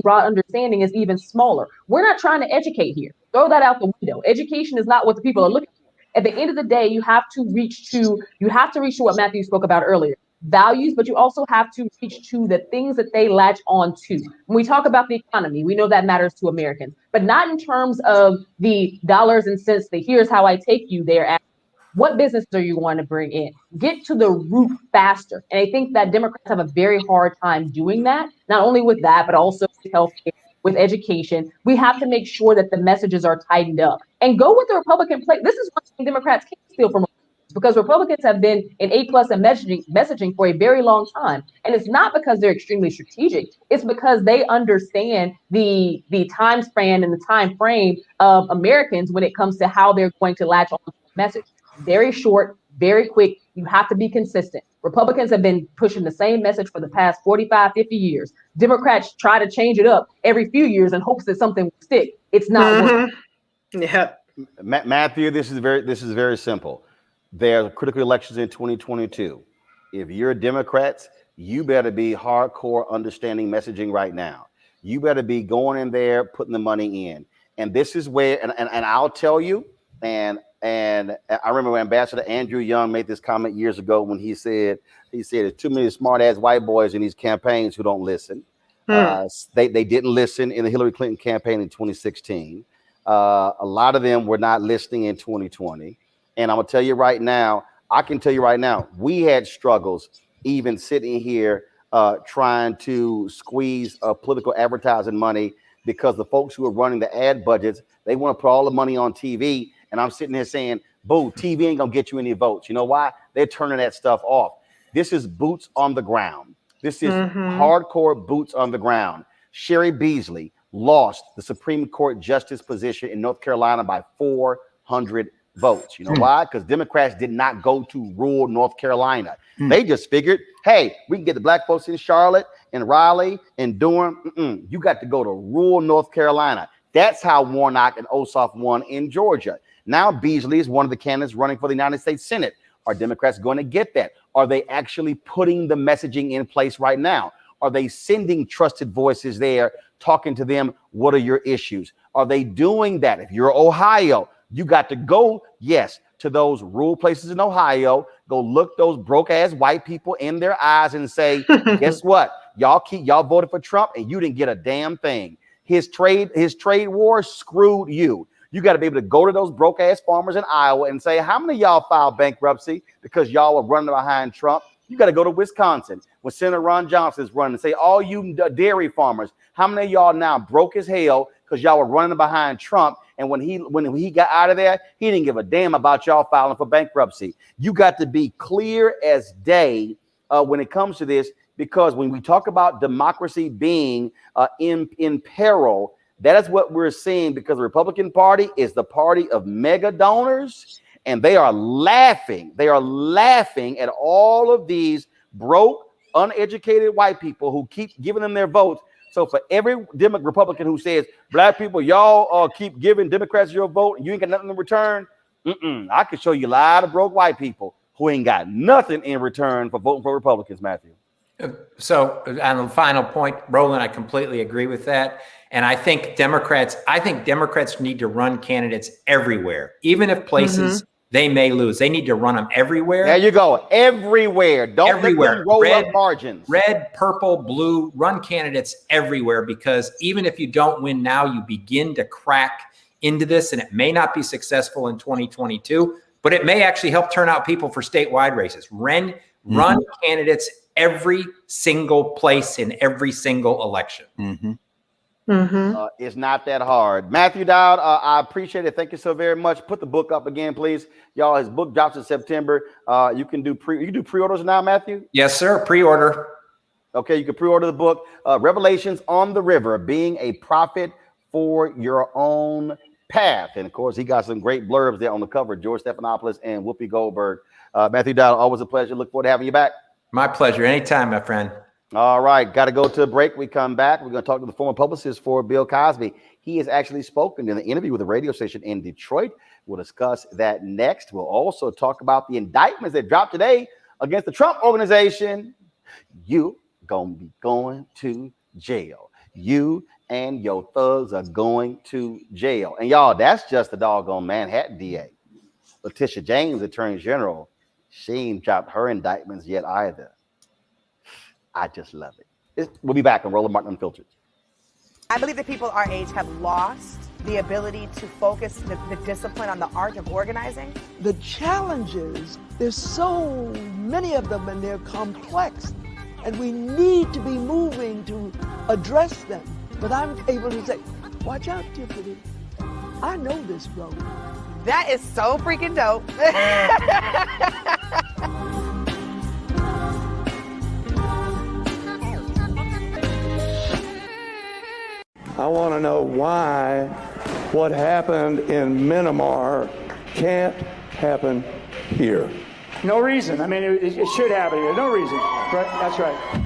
broad understanding is even smaller. We're not trying to educate here. Throw that out the window. Education is not what the people are looking for. At the end of the day, you have to reach to what Matthew spoke about earlier, values, but you also have to reach to the things that they latch on to. When we talk about the economy, we know that matters to Americans, but not in terms of the dollars and cents, the here's how I take you there. What business are you going to bring in? Get to the root faster. And I think that Democrats have a very hard time doing that, not only with that, but also with healthcare, with education. We have to make sure that the messages are tightened up and go with the Republican play. This is one thing Democrats can't steal from Republicans, because Republicans have been in A+ in messaging for a very long time. And it's not because they're extremely strategic. It's because they understand the time span and the time frame of Americans when it comes to how they're going to latch on to the message. Very short, very quick. You have to be consistent. Republicans have been pushing the same message for the past 45, 50 years. Democrats try to change it up every few years in hopes that something will stick. It's not working. Yeah. Matthew, this is very simple. There are critical elections in 2022. If you're Democrats, you better be hardcore understanding messaging right now. You better be going in there, putting the money in. And this is where, and I'll tell you, and I remember Ambassador Andrew Young made this comment years ago when he said there's too many smart ass white boys in these campaigns who don't listen. They didn't listen in the Hillary Clinton campaign in 2016. A lot of them were not listening in 2020. And I'm gonna tell you right now, we had struggles even sitting here trying to squeeze political advertising money because the folks who are running the ad budgets, they want to put all the money on TV. And I'm sitting here saying, boo, TV ain't gonna get you any votes. You know why? They're turning that stuff off. This is boots on the ground. This is hardcore boots on the ground. Sherry Beasley lost the Supreme Court justice position in North Carolina by 400 votes. You know why? Because Democrats did not go to rural North Carolina. They just figured, hey, we can get the black folks in Charlotte and Raleigh and Durham. You got to go to rural North Carolina. That's how Warnock and Ossoff won in Georgia. Now Beasley is one of the candidates running for the United States Senate. Are Democrats going to get that? Are they actually putting the messaging in place right now? Are they sending trusted voices there, talking to them? What are your issues? Are they doing that? If you're Ohio, you got to go, yes, to those rural places in Ohio, go look those broke ass white people in their eyes and say, guess what? Y'all voted for Trump and you didn't get a damn thing. His trade war screwed you. You got to be able to go to those broke ass farmers in Iowa and say, how many of y'all filed bankruptcy because y'all were running behind Trump? You got to go to Wisconsin when Senator Ron Johnson is running and say, all you dairy farmers, how many of y'all now broke as hell because y'all were running behind Trump? And when he got out of there, he didn't give a damn about y'all filing for bankruptcy. You got to be clear as day when it comes to this, because when we talk about democracy being in peril, that is what we're seeing, because the Republican Party is the party of mega donors, and they are laughing. They are laughing at all of these broke, uneducated white people who keep giving them their votes. So for every Republican who says, black people, y'all keep giving Democrats your vote and you ain't got nothing in return, I can show you a lot of broke white people who ain't got nothing in return for voting for Republicans, Matthew. So on the final point, Roland, I completely agree with that. And I think Democrats need to run candidates everywhere, even if places they may lose. They need to run them everywhere. There you go. Everywhere. Don't let them roll up margins. Red, purple, blue, run candidates everywhere, because even if you don't win now, you begin to crack into this, and it may not be successful in 2022, but it may actually help turn out people for statewide races. Run candidates every single place in every single election. It's not that hard. Matthew Dowd, I appreciate it. Thank you so very much. Put the book up again, please. Y'all, his book drops in September. You can do pre-orders now, Matthew? Yes, sir. Pre-order. Okay, you can pre-order the book, Revelations on the River, Being a Prophet for Your Own Path. And of course, he got some great blurbs there on the cover, George Stephanopoulos and Whoopi Goldberg. Matthew Dowd, always a pleasure. Look forward to having you back. My pleasure. Anytime, my friend. All right, got to go to a break. We come back. We're going to talk to the former publicist for Bill Cosby. He has actually spoken in an interview with a radio station in Detroit. We'll discuss that next. We'll also talk about the indictments that dropped today against the Trump organization. You going to be going to jail. You and your thugs are going to jail. And y'all, that's just the doggone Manhattan DA. Letitia James, Attorney General, she ain't dropped her indictments yet either. I just love it. We'll be back on Roland Martin Unfiltered. I believe that people our age have lost the ability to focus the discipline on the art of organizing. The challenges, there's so many of them and they're complex, and we need to be moving to address them. But I'm able to say, watch out, Tiffany. I know this road. That is so freaking dope. I want to know why what happened in Myanmar can't happen here. No reason. I mean, it should happen here. No reason. Right? That's right.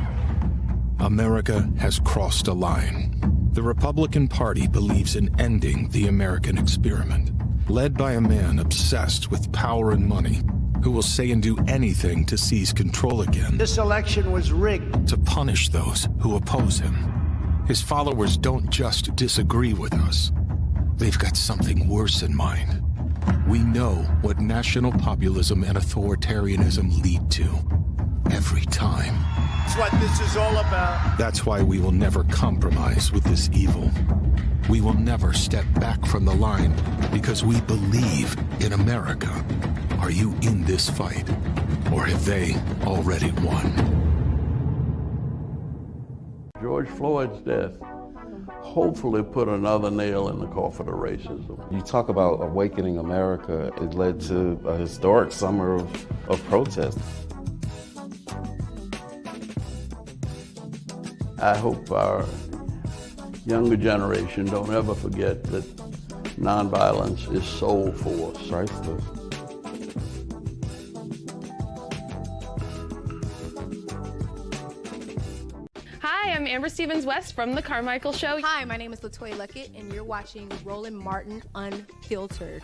America has crossed a line. The Republican Party believes in ending the American experiment, led by a man obsessed with power and money, who will say and do anything to seize control again. This election was rigged. To punish those who oppose him. His followers don't just disagree with us. They've got something worse in mind. We know what national populism and authoritarianism lead to. Every time. That's what this is all about. That's why we will never compromise with this evil. We will never step back from the line because we believe in America. Are you in this fight? Or have they already won? George Floyd's death hopefully put another nail in the coffin of racism. You talk about awakening America. It led to a historic summer of protest. I hope our younger generation don't ever forget that nonviolence is soul force. Priceless. Hi, I'm Amber Stevens-West from The Carmichael Show. Hi, my name is LaToya Luckett, and you're watching Roland Martin Unfiltered.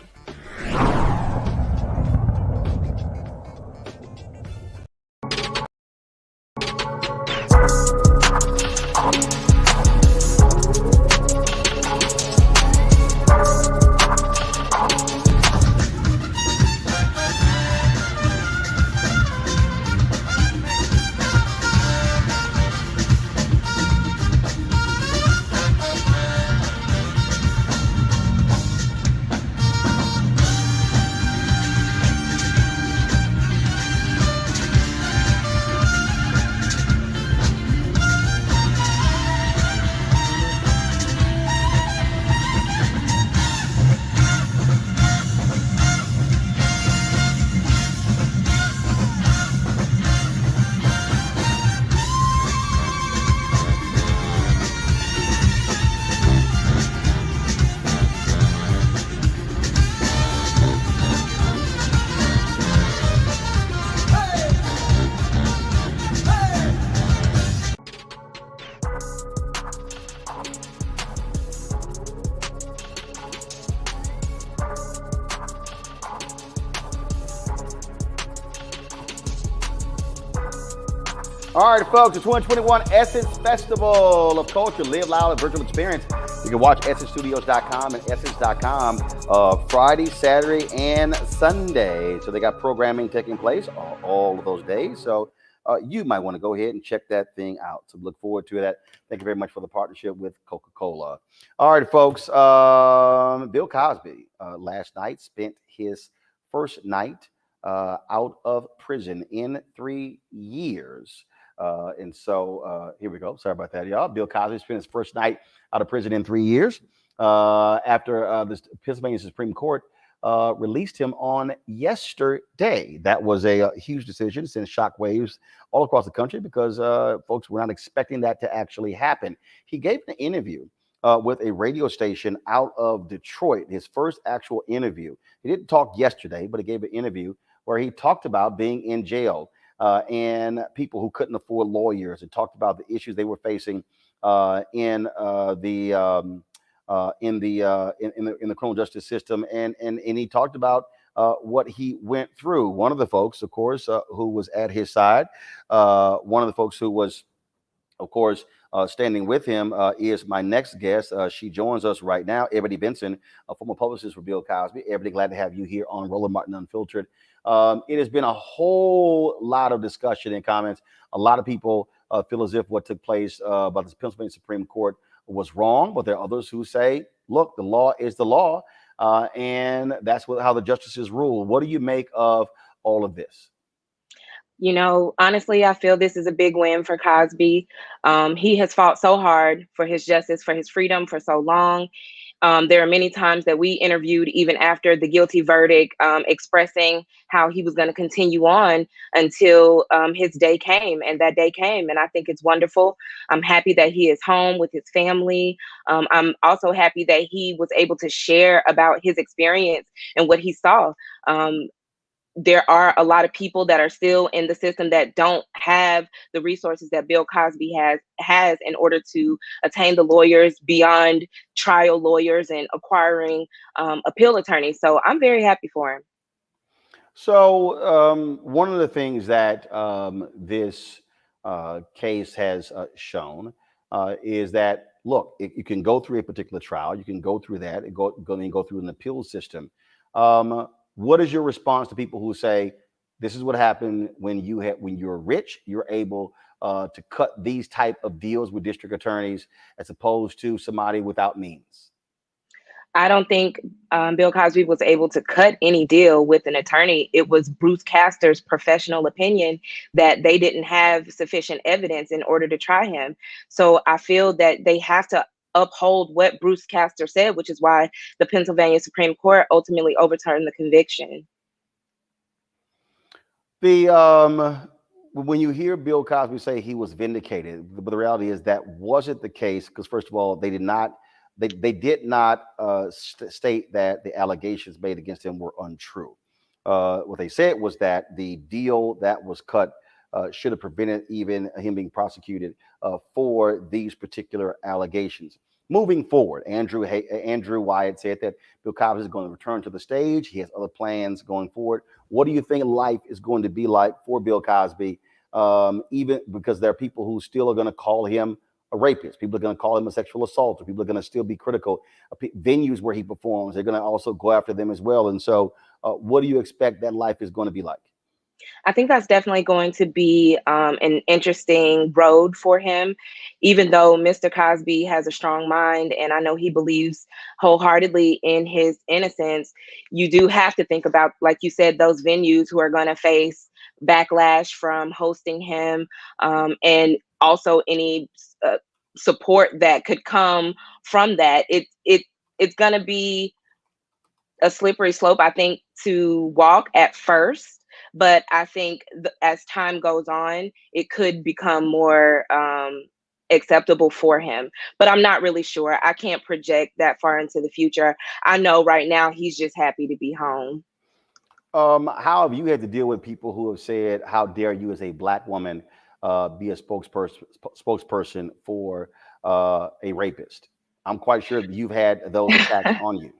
All right, folks, the 2021 Essence Festival of Culture. Live loud and virtual experience. You can watch EssenceStudios.com and Essence.com Friday, Saturday, and Sunday. So they got programming taking place all of those days. So you might want to go ahead and check that thing out. So look forward to that. Thank you very much for the partnership with Coca-Cola. All right, folks. Bill Cosby last night spent his first night out of prison in 3 years. And so here we go. Sorry about that, y'all. Bill Cosby spent his first night out of prison in 3 years after the Pennsylvania Supreme Court released him on yesterday. That was a huge decision, sent shockwaves all across the country because folks were not expecting that to actually happen. He gave an interview with a radio station out of Detroit, his first actual interview. He didn't talk yesterday, but he gave an interview where he talked about being in jail and people who couldn't afford lawyers, and talked about the issues they were facing in the criminal justice system, and he talked about what he went through. One of the folks, of course, who was at his side, one of the folks who was, of course, standing with him is my next guest. She joins us right now, Ebony Benson, a former publicist for Bill Cosby. Ebony, glad to have you here on Roland Martin Unfiltered. It has been a whole lot of discussion and comments. A lot of people feel as if what took place by the Pennsylvania Supreme Court was wrong, but there are others who say, look, the law is the law, and that's how the justices rule. What do you make of all of this? You know, honestly, I feel this is a big win for Cosby. He has fought so hard for his justice, for his freedom for so long. There are many times that we interviewed, even after the guilty verdict, expressing how he was going to continue on until his day came. And that day came. And I think it's wonderful. I'm happy that he is home with his family. I'm also happy that he was able to share about his experience and what he saw. There are a lot of people that are still in the system that don't have the resources that Bill Cosby has in order to attain the lawyers beyond trial lawyers and acquiring appeal attorneys. So I'm very happy for him. So one of the things that this case has shown is that, look, you can go through a particular trial, you can go through that, and go through an appeal system. What is your response to people who say, this is what happened when you're rich, you're able to cut these type of deals with district attorneys as opposed to somebody without means? I don't think Bill Cosby was able to cut any deal with an attorney. It was Bruce Castor's professional opinion that they didn't have sufficient evidence in order to try him. So I feel that they have to uphold what Bruce Castor said, which is why the Pennsylvania Supreme Court ultimately overturned the conviction. When you hear Bill Cosby say he was vindicated, but the reality is that wasn't the case, because first of all, they did not state that the allegations made against him were untrue. What they said was that the deal that was cut should have prevented even him being prosecuted for these particular allegations. Moving forward, Andrew Wyatt said that Bill Cosby is going to return to the stage. He has other plans going forward. What do you think life is going to be like for Bill Cosby? Even because there are people who still are going to call him a rapist. People are going to call him a sexual assaulter. People are going to still be critical of venues where he performs. They're going to also go after them as well. And so what do you expect that life is going to be like? I think that's definitely going to be an interesting road for him, even though Mr. Cosby has a strong mind and I know he believes wholeheartedly in his innocence. You do have to think about, like you said, those venues who are going to face backlash from hosting him, and also any support that could come from that. It's going to be a slippery slope, I think, to walk at first. But I think as time goes on, it could become more acceptable for him. But I'm not really sure. I can't project that far into the future. I know right now he's just happy to be home. How have you had to deal with people who have said, how dare you as a Black woman be a spokesperson for a rapist? I'm quite sure that you've had those attacks on you.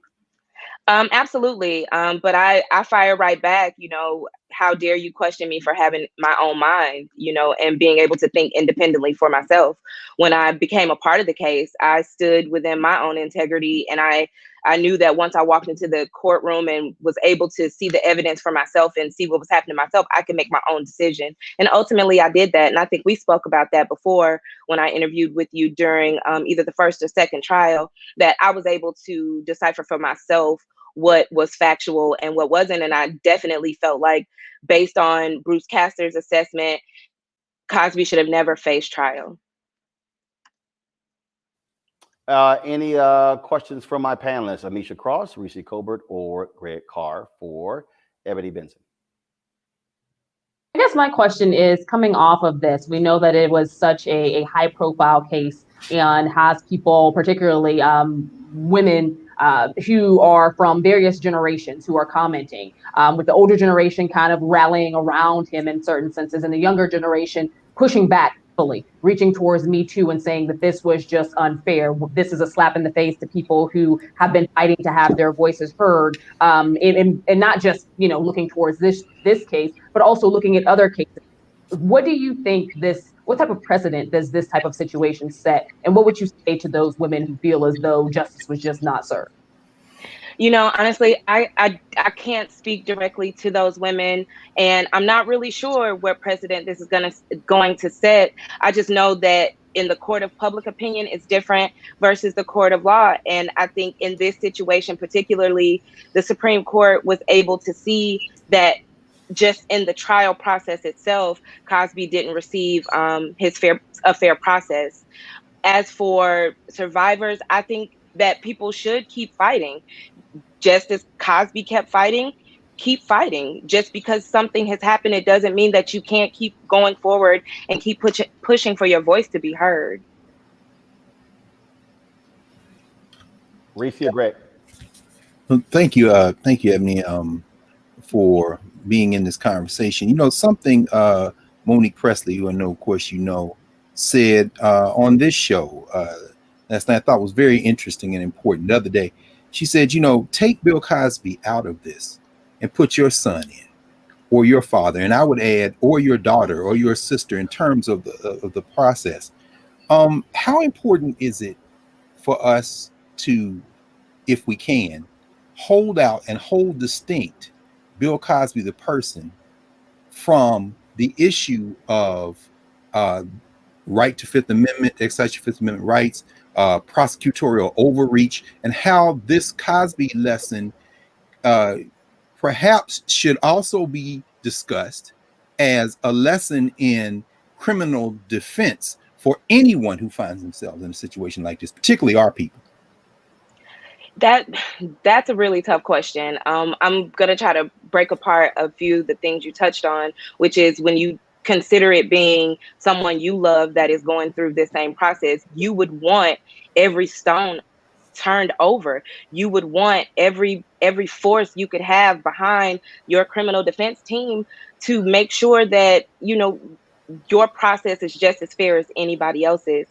Absolutely. But I fire right back. You know, how dare you question me for having my own mind, and being able to think independently for myself. When I became a part of the case, I stood within my own integrity, and I knew that once I walked into the courtroom and was able to see the evidence for myself and see what was happening to myself, I could make my own decision. And ultimately I did that. And I think we spoke about that before when I interviewed with you during either the first or second trial, that I was able to decipher for myself what was factual and what wasn't. And I definitely felt like, based on Bruce Castor's assessment, Cosby should have never faced trial. Any questions from my panelists, Amisha Cross, Reese Colbert, or Greg Carr for Ebony Benson? I guess my question is, coming off of this, we know that it was such a high profile case and has people, particularly women who are from various generations, who are commenting, with the older generation kind of rallying around him in certain senses, and the younger generation pushing back fully, reaching towards Me Too and saying that this was just unfair. This is a slap in the face to people who have been fighting to have their voices heard, and not just looking towards this case, but also looking at other cases. What do you think what type of precedent does this type of situation set? And what would you say to those women who feel as though justice was just not served? Honestly, I can't speak directly to those women, and I'm not really sure what precedent this is going to set. I just know that in the court of public opinion, it's different versus the court of law. And I think in this situation, particularly, the Supreme Court was able to see that just in the trial process itself, Cosby didn't receive a fair process. As for survivors, I think that people should keep fighting. Just as Cosby kept fighting, keep fighting. Just because something has happened, it doesn't mean that you can't keep going forward and keep pushing for your voice to be heard. Reese or Greg? Thank you, Ebony, for being in this conversation. Something Monique Presley, who I know, of course, said on this show last night, I thought was very interesting and important. The other day, she said, take Bill Cosby out of this and put your son in, or your father, and I would add, or your daughter or your sister, in terms of the process. How important is it for us to, if we can, hold out and hold distinct Bill Cosby, the person, from the issue of right to Fifth Amendment, exercise your Fifth Amendment rights, prosecutorial overreach, and how this Cosby lesson perhaps should also be discussed as a lesson in criminal defense for anyone who finds themselves in a situation like this, particularly our people? That's a really tough question. I'm gonna try to break apart a few of the things you touched on, which is when you consider it being someone you love that is going through this same process, you would want every stone turned over. You would want every force you could have behind your criminal defense team to make sure that your process is just as fair as anybody else's.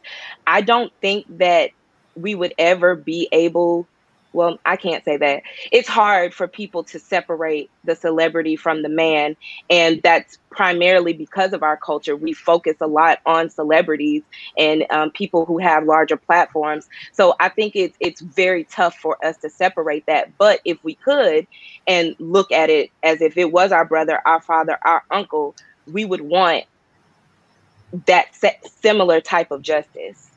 I don't think that we would ever be able, well, I can't say that. It's hard for people to separate the celebrity from the man. And that's primarily because of our culture. We focus a lot on celebrities and people who have larger platforms. So I think it's very tough for us to separate that. But if we could and look at it as if it was our brother, our father, our uncle, we would want that similar type of justice.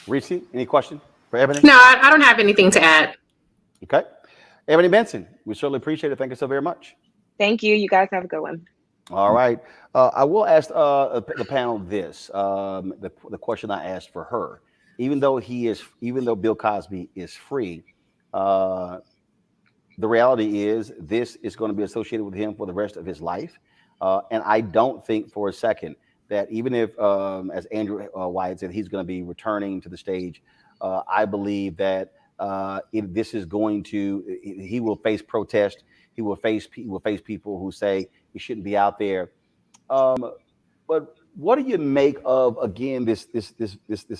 Reese, any question for Ebony? No, I don't have anything to add. Okay. Ebony Benson, we certainly appreciate it. Thank you so very much. Thank you. You guys have a good one. All right. I will ask the panel this, the question I asked for her. Even though Bill Cosby is free, the reality is this is going to be associated with him for the rest of his life. And I don't think for a second that even if, as Andrew Wyatt said, he's going to be returning to the stage, I believe that if this is going to, he will face protest. He will face people who say he shouldn't be out there. But what do you make of, again, this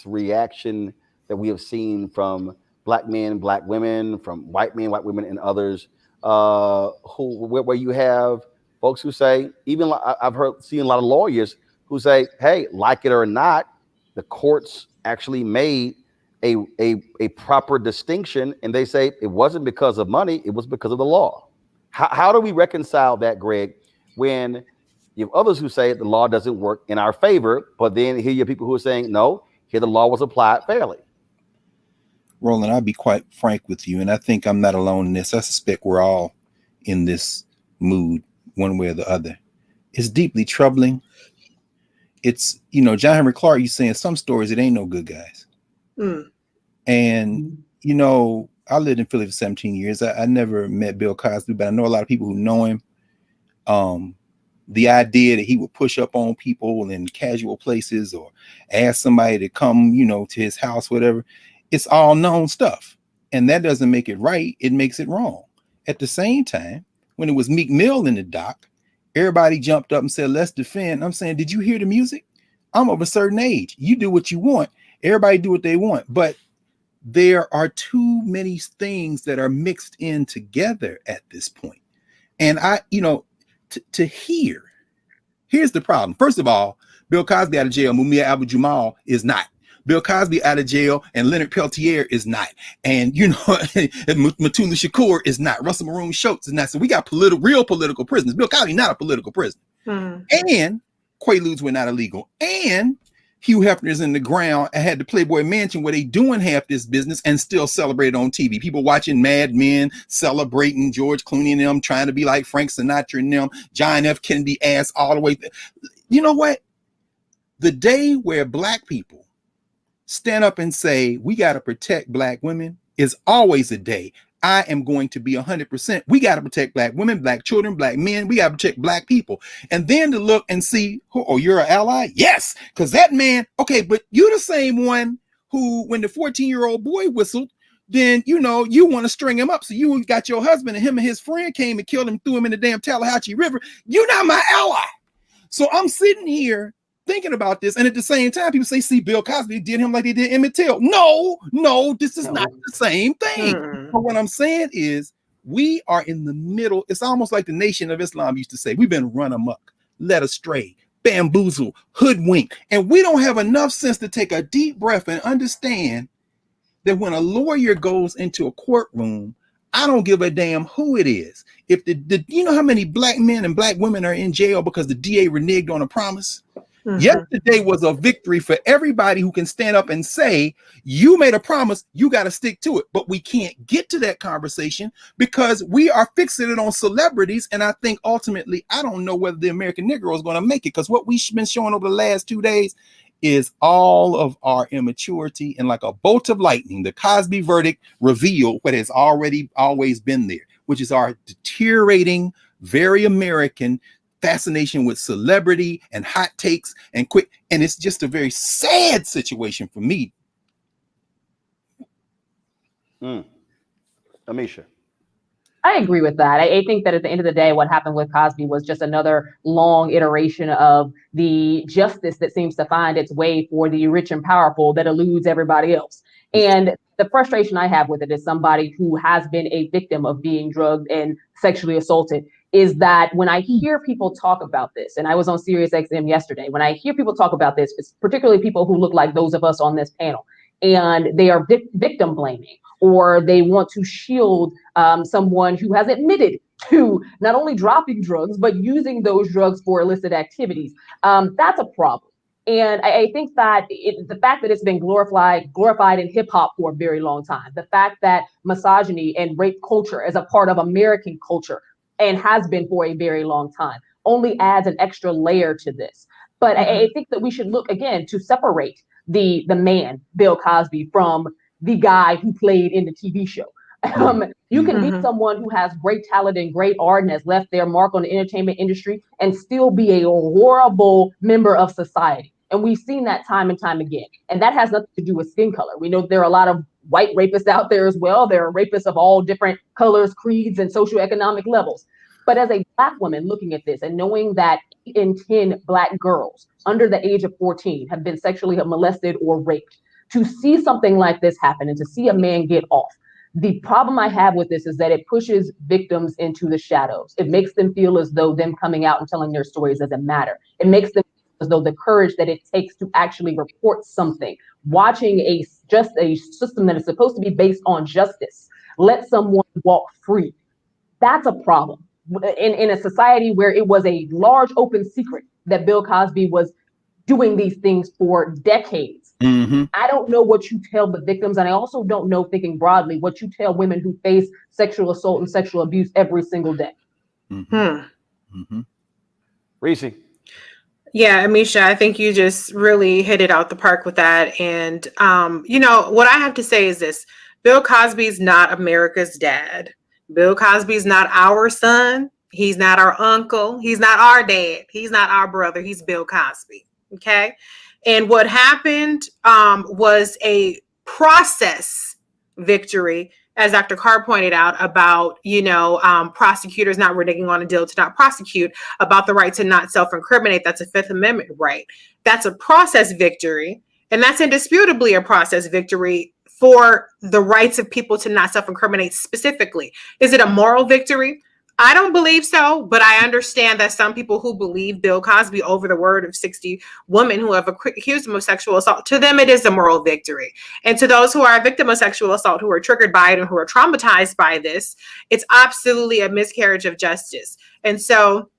reaction that we have seen from black men, black women, from white men, white women, and others, where you have folks who say, even I've seen a lot of lawyers who say, hey, like it or not, the courts actually made a proper distinction, and they say it wasn't because of money, it was because of the law. How do we reconcile that, Greg, when you have others who say the law doesn't work in our favor, but then here you have people who are saying, no, here the law was applied fairly? Roland, I'll be quite frank with you, and I think I'm not alone in this. I suspect we're all in this mood one way or the other. It's deeply troubling. It's, John Henry Clark, you saying some stories, it ain't no good guys. And, I lived in Philly for 17 years. I never met Bill Cosby, but I know a lot of people who know him. The idea that he would push up on people in casual places or ask somebody to come, to his house, whatever, it's all known stuff. And that doesn't make it right. It makes it wrong. At the same time, when it was Meek Mill in the dock, everybody jumped up and said, let's defend. I'm saying, did you hear the music? I'm of a certain age. You do what you want. Everybody do what they want. But there are too many things that are mixed in together at this point. And here's the problem. First of all, Bill Cosby out of jail, Mumia Abu-Jamal is not. Bill Cosby out of jail and Leonard Peltier is not. And, Mutulu Shakur is not. Russell Maroon Schultz is not. So we got real political prisoners. Bill Cosby not a political prisoner. And Quaaludes were not illegal. And Hugh Hefner is in the ground and had the Playboy Mansion where they doing half this business and still celebrated on TV. People watching Mad Men, celebrating George Clooney and them, trying to be like Frank Sinatra and them, John F. Kennedy ass all the way. You know what? The day where black people stand up and say, we got to protect black women is always a day. I am going to be 100%. We got to protect black women, black children, black men. We got to protect black people. And then to look and see, you're an ally? Yes. Because that man, okay, but you're the same one who, when the 14-year-old boy whistled, then, you want to string him up. So you got your husband and him and his friend came and killed him, threw him in the damn Tallahatchie River. You're not my ally. So I'm sitting here thinking about this, and at the same time, people say, see, Bill Cosby did him like they did Emmett Till. No, this is not the same thing. But what I'm saying is we are in the middle. It's almost like the Nation of Islam used to say, we've been run amok, led astray, bamboozled, hoodwinked, and we don't have enough sense to take a deep breath and understand that when a lawyer goes into a courtroom, I don't give a damn who it is. If you know how many black men and black women are in jail because the DA reneged on a promise? Yesterday was a victory for everybody who can stand up and say, you made a promise, you got to stick to it. But we can't get to that conversation because we are fixated on celebrities. And I think ultimately, I don't know whether the American Negro is going to make it, because what we've been showing over the last 2 days is all of our immaturity. And like a bolt of lightning, the Cosby verdict revealed what has always been there, which is our deteriorating, very American fascination with celebrity and hot takes and quick. And it's just a very sad situation for me. Amisha. I agree with that. I think that at the end of the day, what happened with Cosby was just another long iteration of the justice that seems to find its way for the rich and powerful that eludes everybody else. And the frustration I have with it as somebody who has been a victim of being drugged and sexually assaulted is that when I hear people talk about this, and I was on Sirius XM yesterday, when I hear people talk about this, it's particularly people who look like those of us on this panel, and they are victim blaming, or they want to shield someone who has admitted to not only dropping drugs, but using those drugs for illicit activities. That's a problem. And I think that the fact that it's been glorified in hip hop for a very long time, the fact that misogyny and rape culture is a part of American culture and has been for a very long time, only adds an extra layer to this. But I think that we should look again to separate the man, Bill Cosby, from the guy who played in the TV show. You can be someone who has great talent and great art and has left their mark on the entertainment industry and still be a horrible member of society. And we've seen that time and time again. And that has nothing to do with skin color. We know there are a lot of white rapists out there as well. There are rapists of all different colors, creeds, and socioeconomic levels. But as a Black woman looking at this and knowing that 8 in 10 Black girls under the age of 14 have been sexually molested or raped, to see something like this happen and to see a man get off. The problem I have with this is that it pushes victims into the shadows. It makes them feel as though them coming out and telling their stories doesn't matter. It makes them feel as though the courage that it takes to actually report something, watching a system that is supposed to be based on justice, let someone walk free. That's a problem. In a society where it was a large open secret that Bill Cosby was doing these things for decades. Mm-hmm. I don't know what you tell the victims, and I also don't know, thinking broadly, what you tell women who face sexual assault and sexual abuse every single day. Mm-hmm. Reese. Yeah, Amisha, I think you just really hit it out the park with that. And, what I have to say is this. Bill Cosby's not America's dad. Bill Cosby's not our son. He's not our uncle. He's not our dad. He's not our brother. He's Bill Cosby. Okay. And what happened was a process victory, as Dr. Carr pointed out, about, prosecutors not reneging on a deal to not prosecute, about the right to not self-incriminate. That's a Fifth Amendment right. That's a process victory. And that's indisputably a process victory for the rights of people to not self-incriminate specifically. Is it a moral victory? I don't believe so, but I understand that some people who believe Bill Cosby over the word of 60 women who have accused him of sexual assault, to them it is a moral victory. And to those who are a victim of sexual assault, who are triggered by it and who are traumatized by this, it's absolutely a miscarriage of justice. And so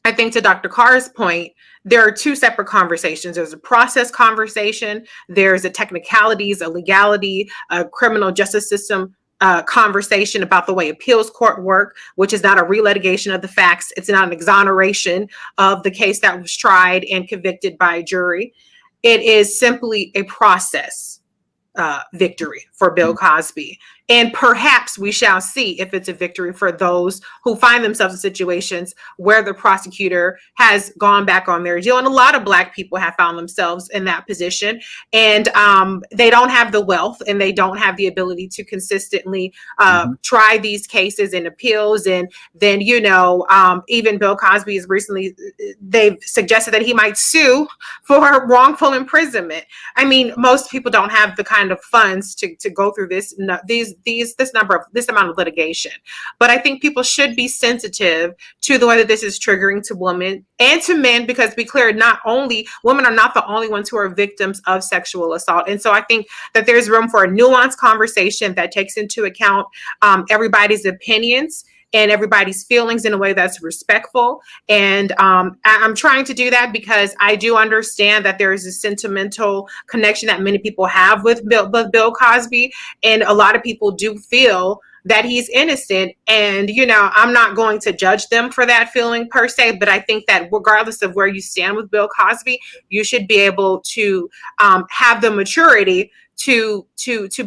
I think, to Dr. Carr's point, there are two separate conversations. There's a process conversation. There's a technicalities, a legality, a criminal justice system conversation about the way appeals court work, which is not a relitigation of the facts. It's not an exoneration of the case that was tried and convicted by a jury. It is simply a process victory for Bill Cosby. And perhaps we shall see if it's a victory for those who find themselves in situations where the prosecutor has gone back on their deal. And a lot of Black people have found themselves in that position. And they don't have the wealth and they don't have the ability to consistently try these cases and appeals. And then, even Bill Cosby is recently, they've suggested that he might sue for wrongful imprisonment. I mean, most people don't have the kind of funds to go through this amount of litigation. But I think people should be sensitive to the way that this is triggering to women and to men, because, to be clear, women are not the only ones who are victims of sexual assault. And so I think that there's room for a nuanced conversation that takes into account everybody's opinions and everybody's feelings in a way that's respectful. And I'm trying to do that because I do understand that there is a sentimental connection that many people have with Bill Cosby. And a lot of people do feel that he's innocent. And, I'm not going to judge them for that feeling per se, but I think that regardless of where you stand with Bill Cosby, you should be able to have the maturity to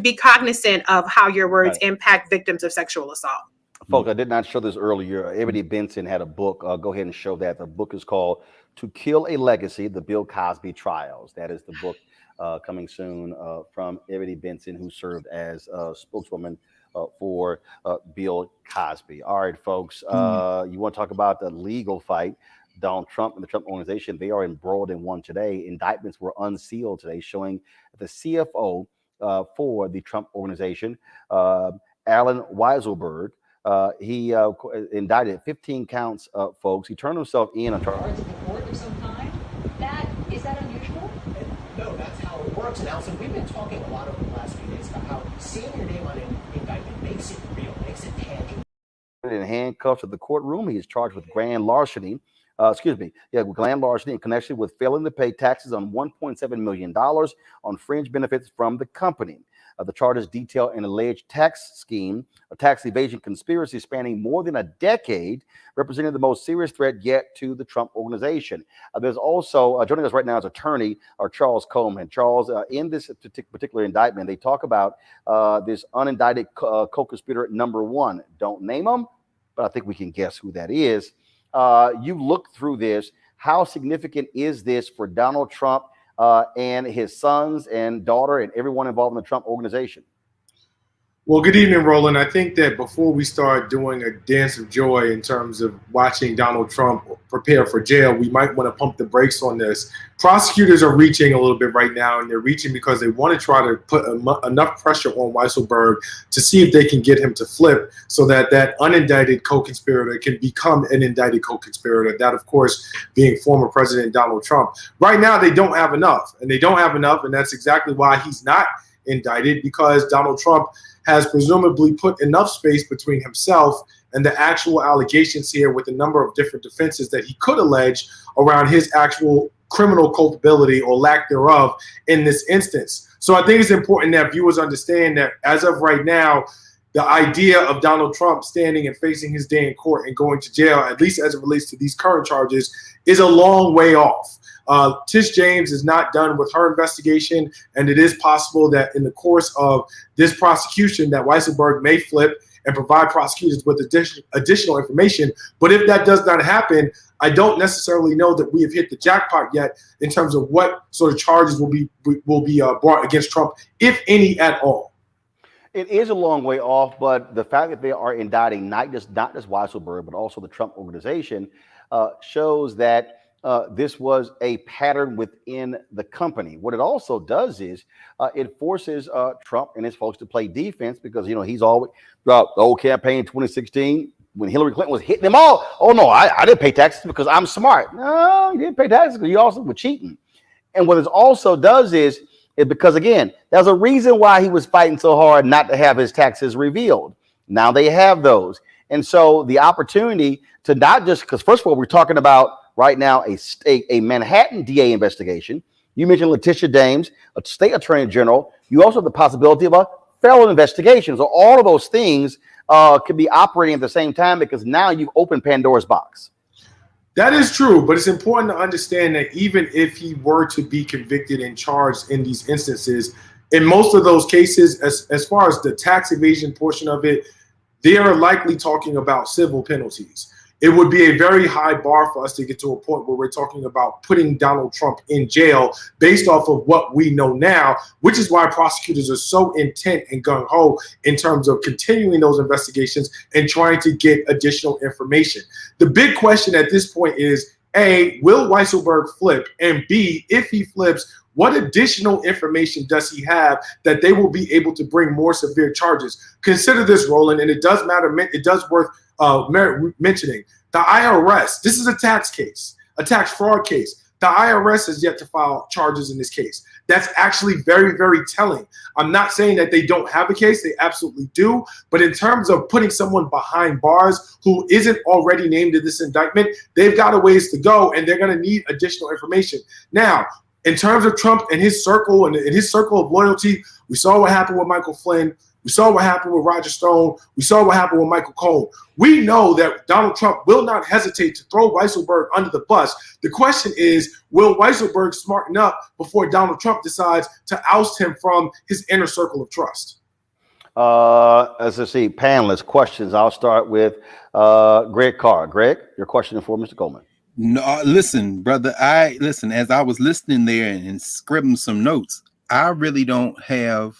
be cognizant of how your words impact victims of sexual assault. Folks, I did not show this earlier. Ebony Benson had a book. Go ahead and show that. The book is called To Kill a Legacy, The Bill Cosby Trials. That is the book coming soon from Ebony Benson, who served as a spokeswoman for Bill Cosby. All right, folks, you want to talk about the legal fight? Donald Trump and the Trump organization, they are embroiled in one today. Indictments were unsealed today, showing the CFO for the Trump organization, Alan Weisselberg, he indicted 15 counts, folks. He turned himself in on charges of some kind. Is that unusual? No, that's how it works. And Allison, we've been talking a lot over the last few days about how seeing your name on an indictment makes it real, makes it tangible. In handcuffs at the courtroom, he is charged with grand larceny. Grand larceny in connection with failing to pay taxes on $1.7 million on fringe benefits from the company. The charges detail an alleged tax scheme, a tax evasion conspiracy spanning more than a decade, representing the most serious threat yet to the Trump organization. There's also, joining us right now is attorney Charles Coleman. Charles, in this particular indictment, they talk about this unindicted co-conspirator number one. Don't name him, but I think we can guess who that is. You look through this. How significant is this for Donald Trump and his sons and daughter and everyone involved in the Trump organization? Well, good evening, Roland. I think that before we start doing a dance of joy in terms of watching Donald Trump prepare for jail, we might want to pump the brakes on this. Prosecutors are reaching a little bit right now, and they're reaching because they want to try to put enough pressure on Weisselberg to see if they can get him to flip so that that unindicted co-conspirator can become an indicted co-conspirator. That, of course, being former President Donald Trump. Right now, they don't have enough, and that's exactly why he's not indicted, because Donald Trump has presumably put enough space between himself and the actual allegations here with a number of different defenses that he could allege around his actual criminal culpability or lack thereof in this instance. So I think it's important that viewers understand that as of right now, the idea of Donald Trump standing and facing his day in court and going to jail, at least as it relates to these current charges, is a long way off. Tish James is not done with her investigation, and it is possible that in the course of this prosecution that Weisselberg may flip and provide prosecutors with additional information. But if that does not happen, I don't necessarily know that we have hit the jackpot yet in terms of what sort of charges will be brought against Trump, if any at all. It is a long way off, but the fact that they are indicting not just Weisselberg, but also the Trump organization shows that this was a pattern within the company. What it also does is it forces Trump and his folks to play defense, because, you know, he's always throughout the whole campaign in 2016 when Hillary Clinton was hitting them all. Oh, no, I didn't pay taxes because I'm smart. No, you didn't pay taxes because you also were cheating. And what it also does is because, again, there's a reason why he was fighting so hard not to have his taxes revealed. Now they have those. And so the opportunity to not just, because first of all, we're talking about right now a Manhattan DA investigation. You mentioned Letitia James, a state attorney general. You also have the possibility of a federal investigation. So all of those things could be operating at the same time, because now you've opened Pandora's box. That is true, but it's important to understand that even if he were to be convicted and charged in these instances, in most of those cases, as far as the tax evasion portion of it, they are likely talking about civil penalties. It would be a very high bar for us to get to a point where we're talking about putting Donald Trump in jail based off of what we know now, which is why prosecutors are so intent and gung-ho in terms of continuing those investigations and trying to get additional information. The big question at this point is, A, will Weisselberg flip? And B, if he flips, what additional information does he have that they will be able to bring more severe charges? Consider this, Roland, and it does matter. It does worth mentioning. The IRS, this is a tax case, a tax fraud case. The IRS has yet to file charges in this case. That's actually very, very telling. I'm not saying that they don't have a case. They absolutely do. But in terms of putting someone behind bars who isn't already named in this indictment, they've got a ways to go, and they're going to need additional information. Now, in terms of Trump and his circle and his circle of loyalty, we saw what happened with Michael Flynn. We saw what happened with Roger Stone. We saw what happened with Michael Cohen. We know that Donald Trump will not hesitate to throw Weisselberg under the bus. The question is, will Weisselberg smarten up before Donald Trump decides to oust him from his inner circle of trust? As I see, panelists, questions. I'll start with Greg Carr. Greg, your question for Mr. Coleman. No, listen, brother. As I was listening there and scribbling some notes, I really don't have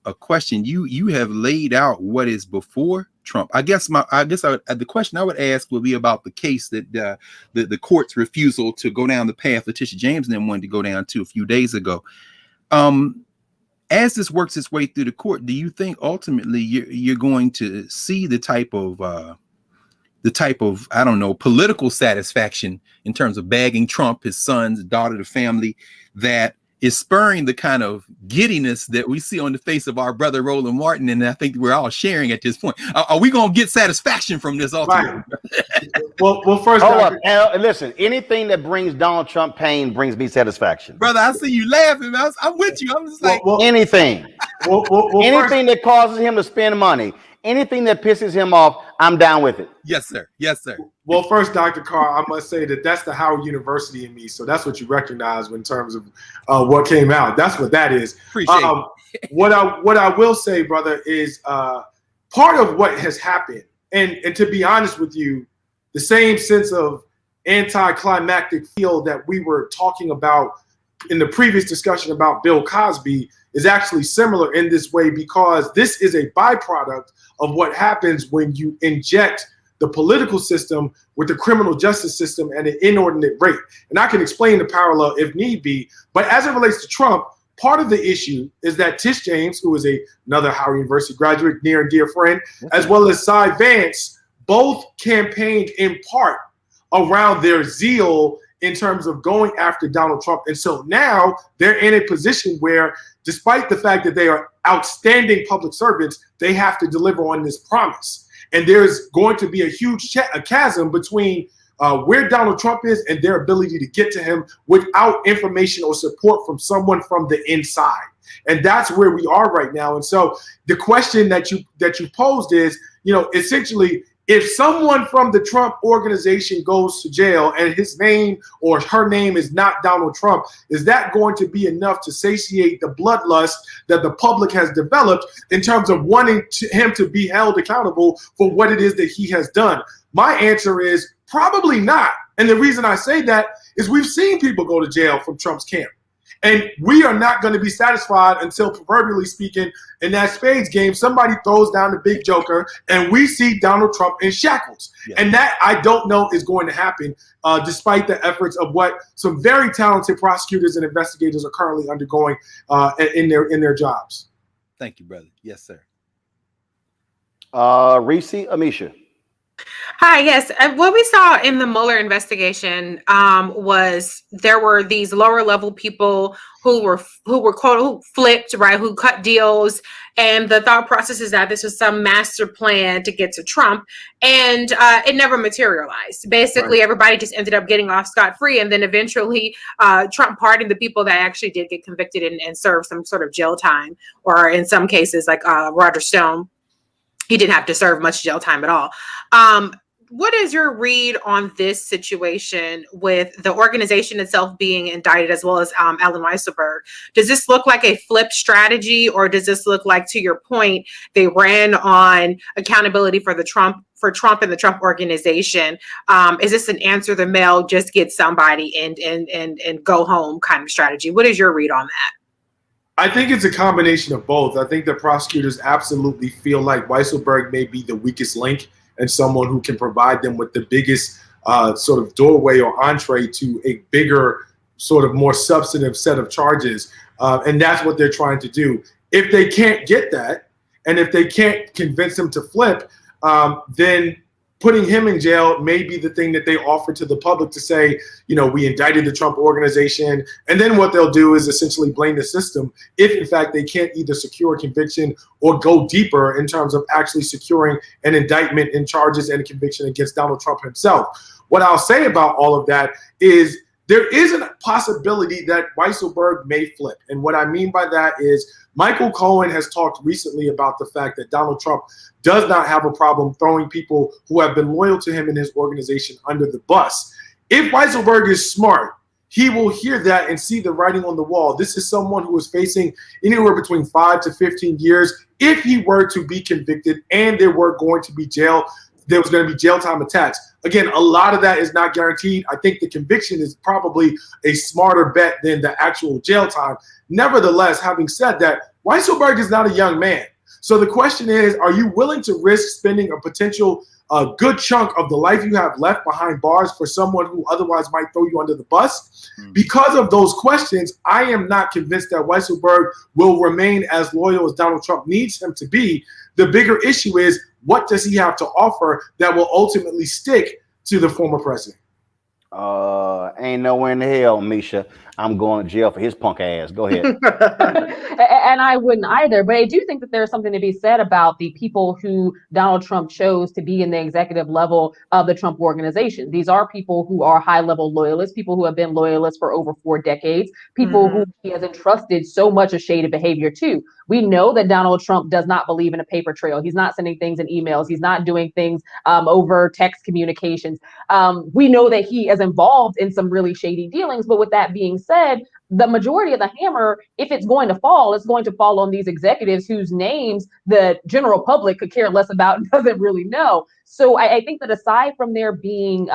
a question. You have laid out what is before Trump. The question I would ask would be about the case that the court's refusal to go down the path Letitia James and them wanted to go down to a few days ago. As this works its way through the court, do you think ultimately you're going to see the type of I don't know, political satisfaction in terms of bagging Trump, his sons, daughter, the family, that is spurring the kind of giddiness that we see on the face of our brother Roland Martin, and I think we're all sharing at this point? Are we going to get satisfaction from this ultimately? Right. Well, first, hold up. Listen, anything that brings Donald Trump pain brings me satisfaction. Brother, I see you laughing. I'm with you. I'm just like anything. Anything that causes him to spend money. Anything that pisses him off, I'm down with it. Yes, sir. Yes, sir. Well, first, Dr. Carr, I must say that that's the Howard University in me. So that's what you recognize in terms of what came out. That's what that is. Appreciate it. What I will say, brother, is part of what has happened, and to be honest with you, the same sense of anticlimactic feel that we were talking about in the previous discussion about Bill Cosby is actually similar in this way, because this is a byproduct of what happens when you inject the political system with the criminal justice system at an inordinate rate. And I can explain the parallel if need be, but as it relates to Trump, part of the issue is that Tish James, who is another Howard University graduate, near and dear friend, as well as Cy Vance, both campaigned in part around their zeal in terms of going after Donald Trump. And so now they're in a position where, despite the fact that they are outstanding public servants, they have to deliver on this promise. And there's going to be a huge a chasm between where Donald Trump is and their ability to get to him without information or support from someone from the inside. And that's where we are right now. And so the question that you posed is, essentially, if someone from the Trump organization goes to jail and his name or her name is not Donald Trump, is that going to be enough to satiate the bloodlust that the public has developed in terms of wanting him to be held accountable for what it is that he has done? My answer is probably not. And the reason I say that is we've seen people go to jail from Trump's camp. And we are not going to be satisfied until, proverbially speaking, in that spades game, somebody throws down the big joker and we see Donald Trump in shackles. Yeah. And that, I don't know, is going to happen, despite the efforts of what some very talented prosecutors and investigators are currently undergoing in their jobs. Thank you, brother. Yes, sir. Reese, Amisha. Hi, yes. What we saw in the Mueller investigation was there were these lower level people who were who flipped, right, who cut deals, and the thought process is that this was some master plan to get to Trump, and it never materialized. Basically, everybody just ended up getting off scot-free, and then eventually Trump pardoned the people that actually did get convicted and served some sort of jail time, or in some cases, like Roger Stone, he didn't have to serve much jail time at all. What is your read on this situation with the organization itself being indicted, as well as Allen Weisselberg? Does this look like a flip strategy, or does this look like, to your point, they ran on accountability for Trump and the Trump organization? Is this an answer the mail, just get somebody and go home kind of strategy? What is your read on that? I think it's a combination of both. I think the prosecutors absolutely feel like Weisselberg may be the weakest link and someone who can provide them with the biggest sort of doorway or entree to a bigger, sort of more substantive set of charges. And that's what they're trying to do. If they can't get that, and if they can't convince him to flip, then putting him in jail may be the thing that they offer to the public to say, we indicted the Trump organization. And then what they'll do is essentially blame the system if, in fact, they can't either secure a conviction or go deeper in terms of actually securing an indictment and charges and a conviction against Donald Trump himself. What I'll say about all of that is there is a possibility that Weisselberg may flip. And what I mean by that is Michael Cohen has talked recently about the fact that Donald Trump does not have a problem throwing people who have been loyal to him and his organization under the bus. If Weisselberg is smart, he will hear that and see the writing on the wall. This is someone who is facing anywhere between 5 to 15 years if he were to be convicted and there was going to be jail time attached. Again, a lot of that is not guaranteed. I think the conviction is probably a smarter bet than the actual jail time. Nevertheless, having said that, Weisselberg is not a young man. So the question is, are you willing to risk spending a potential good chunk of the life you have left behind bars for someone who otherwise might throw you under the bus? Because of those questions, I am not convinced that Weisselberg will remain as loyal as Donald Trump needs him to be. The bigger issue is, what does he have to offer that will ultimately stick to the former president? Ain't nowhere in the hell, Misha, I'm going to jail for his punk ass. Go ahead. And I wouldn't either, but I do think that there's something to be said about the people who Donald Trump chose to be in the executive level of the Trump organization. These are people who are high-level loyalists, people who have been loyalists for over 4 decades, people who he has entrusted so much of shaded behavior to. We know that Donald Trump does not believe in a paper trail. He's not sending things in emails. He's not doing things over text communications. We know that he is involved in some really shady dealings. But with that being said, the majority of the hammer, if it's going to fall, it's going to fall on these executives whose names the general public could care less about and doesn't really know. So I think that aside from there being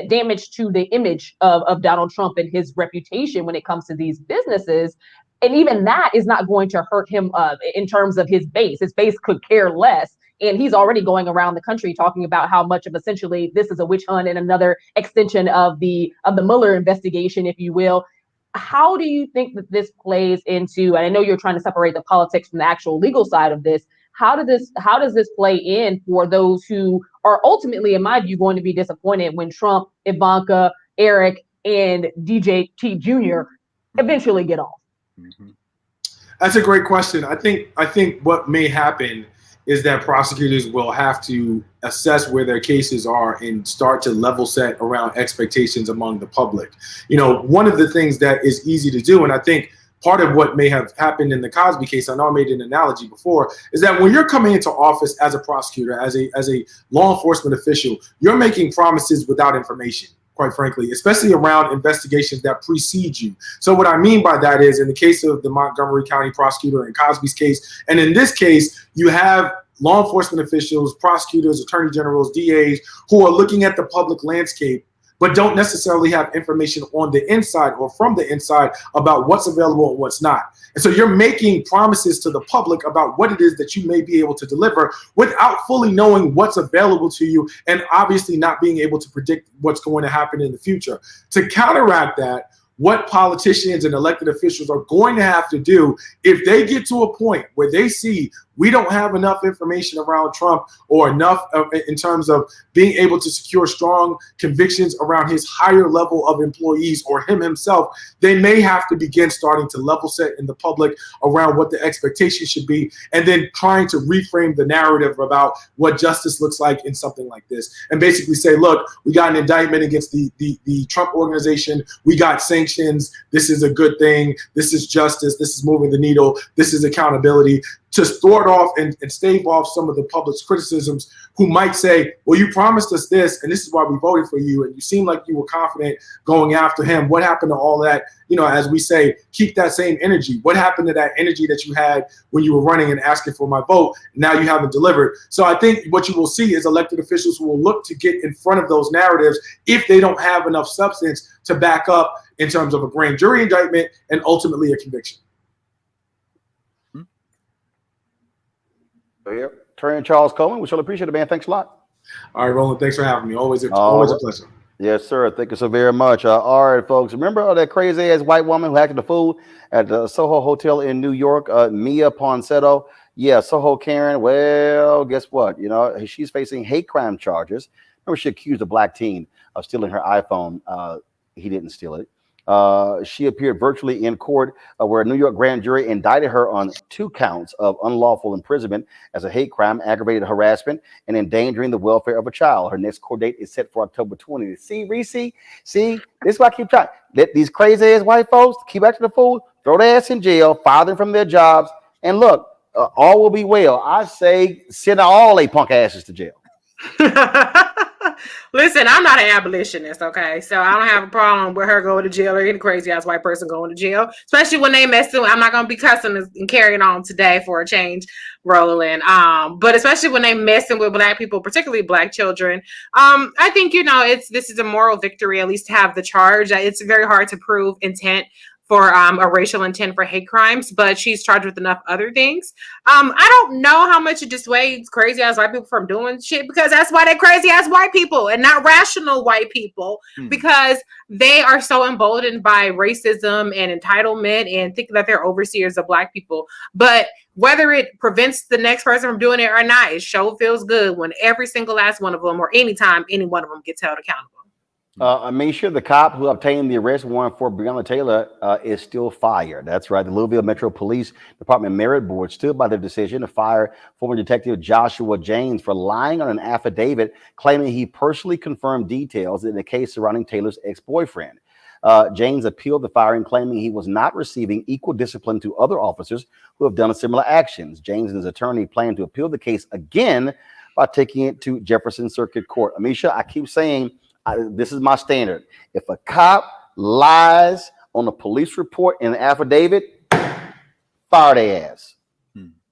damage to the image of Donald Trump and his reputation when it comes to these businesses, and even that is not going to hurt him in terms of his base. His base could care less. And he's already going around the country talking about how much of essentially this is a witch hunt and another extension of the Mueller investigation, if you will. How do you think that this plays into, and I know you're trying to separate the politics from the actual legal side of this, how does this play in for those who are ultimately, in my view, going to be disappointed when Trump, Ivanka, Eric, and DJ T Jr. eventually get off? That's a great question. I think what may happen is that prosecutors will have to assess where their cases are and start to level set around expectations among the public. You know, one of the things that is easy to do, and I think part of what may have happened in the Cosby case, I know I made an analogy before, is that when you're coming into office as a prosecutor, as a law enforcement official, you're making promises without information, quite frankly, especially around investigations that precede you. So what I mean by that is, in the case of the Montgomery County prosecutor in Cosby's case, and in this case, you have law enforcement officials, prosecutors, attorney generals, DAs, who are looking at the public landscape, but don't necessarily have information on the inside or from the inside about what's available and what's not. And so you're making promises to the public about what it is that you may be able to deliver without fully knowing what's available to you, and obviously not being able to predict what's going to happen in the future. To counteract that, what politicians and elected officials are going to have to do, if they get to a point where they see we don't have enough information around Trump or enough in terms of being able to secure strong convictions around his higher level of employees or him himself, they may have to begin starting to level set in the public around what the expectation should be, and then trying to reframe the narrative about what justice looks like in something like this. And basically say, look, we got an indictment against the Trump organization. We got sanctions. This is a good thing. This is justice. This is moving the needle. This is accountability. To thwart off and stave off some of the public's criticisms, who might say, well, you promised us this, and this is why we voted for you, and you seem like you were confident going after him. What happened to all that? You know, as we say, keep that same energy. What happened to that energy that you had when you were running and asking for my vote? Now you haven't delivered. So I think what you will see is elected officials who will look to get in front of those narratives if they don't have enough substance to back up in terms of a grand jury indictment and ultimately a conviction. Here, Attorney Charles Coleman, we shall appreciate it, man. Thanks a lot. All right, Roland, thanks for having me. Always a pleasure. Yes, sir. Thank you so very much. All right, folks. Remember that crazy ass white woman who acted a fool at the SoHo Hotel in New York, Mia Ponsetto? Yeah, SoHo Karen. Well, guess what? You know, she's facing hate crime charges. Remember, she accused a black teen of stealing her iPhone. He didn't steal it. She appeared virtually in court where a New York grand jury indicted her on 2 counts of unlawful imprisonment as a hate crime, aggravated harassment, and endangering the welfare of a child. Her next court date is set for October 20th. See, Reese? See, this is why I keep trying. Let these crazy ass white folks keep acting the fool, throw their ass in jail, fire them from their jobs, and look, all will be well. I say send all they punk asses to jail. Listen, I'm not an abolitionist, okay? So I don't have a problem with her going to jail or any crazy ass white person going to jail, especially when they messing. I'm not gonna be cussing and carrying on today for a change, Roland. But especially when they messing with black people, particularly black children. I think, you know, this is a moral victory, at least to have the charge. It's very hard to prove intent for a racial intent for hate crimes, but she's charged with enough other things. I don't know how much it dissuades crazy ass white people from doing shit, because that's why they're crazy ass white people and not rational white people, because they are so emboldened by racism and entitlement and thinking that they're overseers of black people. But whether it prevents the next person from doing it or not, it sure feels good when every single last one of them, or anytime any one of them, gets held accountable. Amisha, the cop who obtained the arrest warrant for Breonna Taylor, is still fired. That's right. The Louisville Metro Police Department Merit Board stood by their decision to fire former Detective Joshua James for lying on an affidavit claiming he personally confirmed details in the case surrounding Taylor's ex-boyfriend. James appealed the firing, claiming he was not receiving equal discipline to other officers who have done similar actions. James and his attorney plan to appeal the case again by taking it to Jefferson Circuit Court. Amisha, I keep saying, this is my standard. If a cop lies on a police report and an affidavit, fire their ass.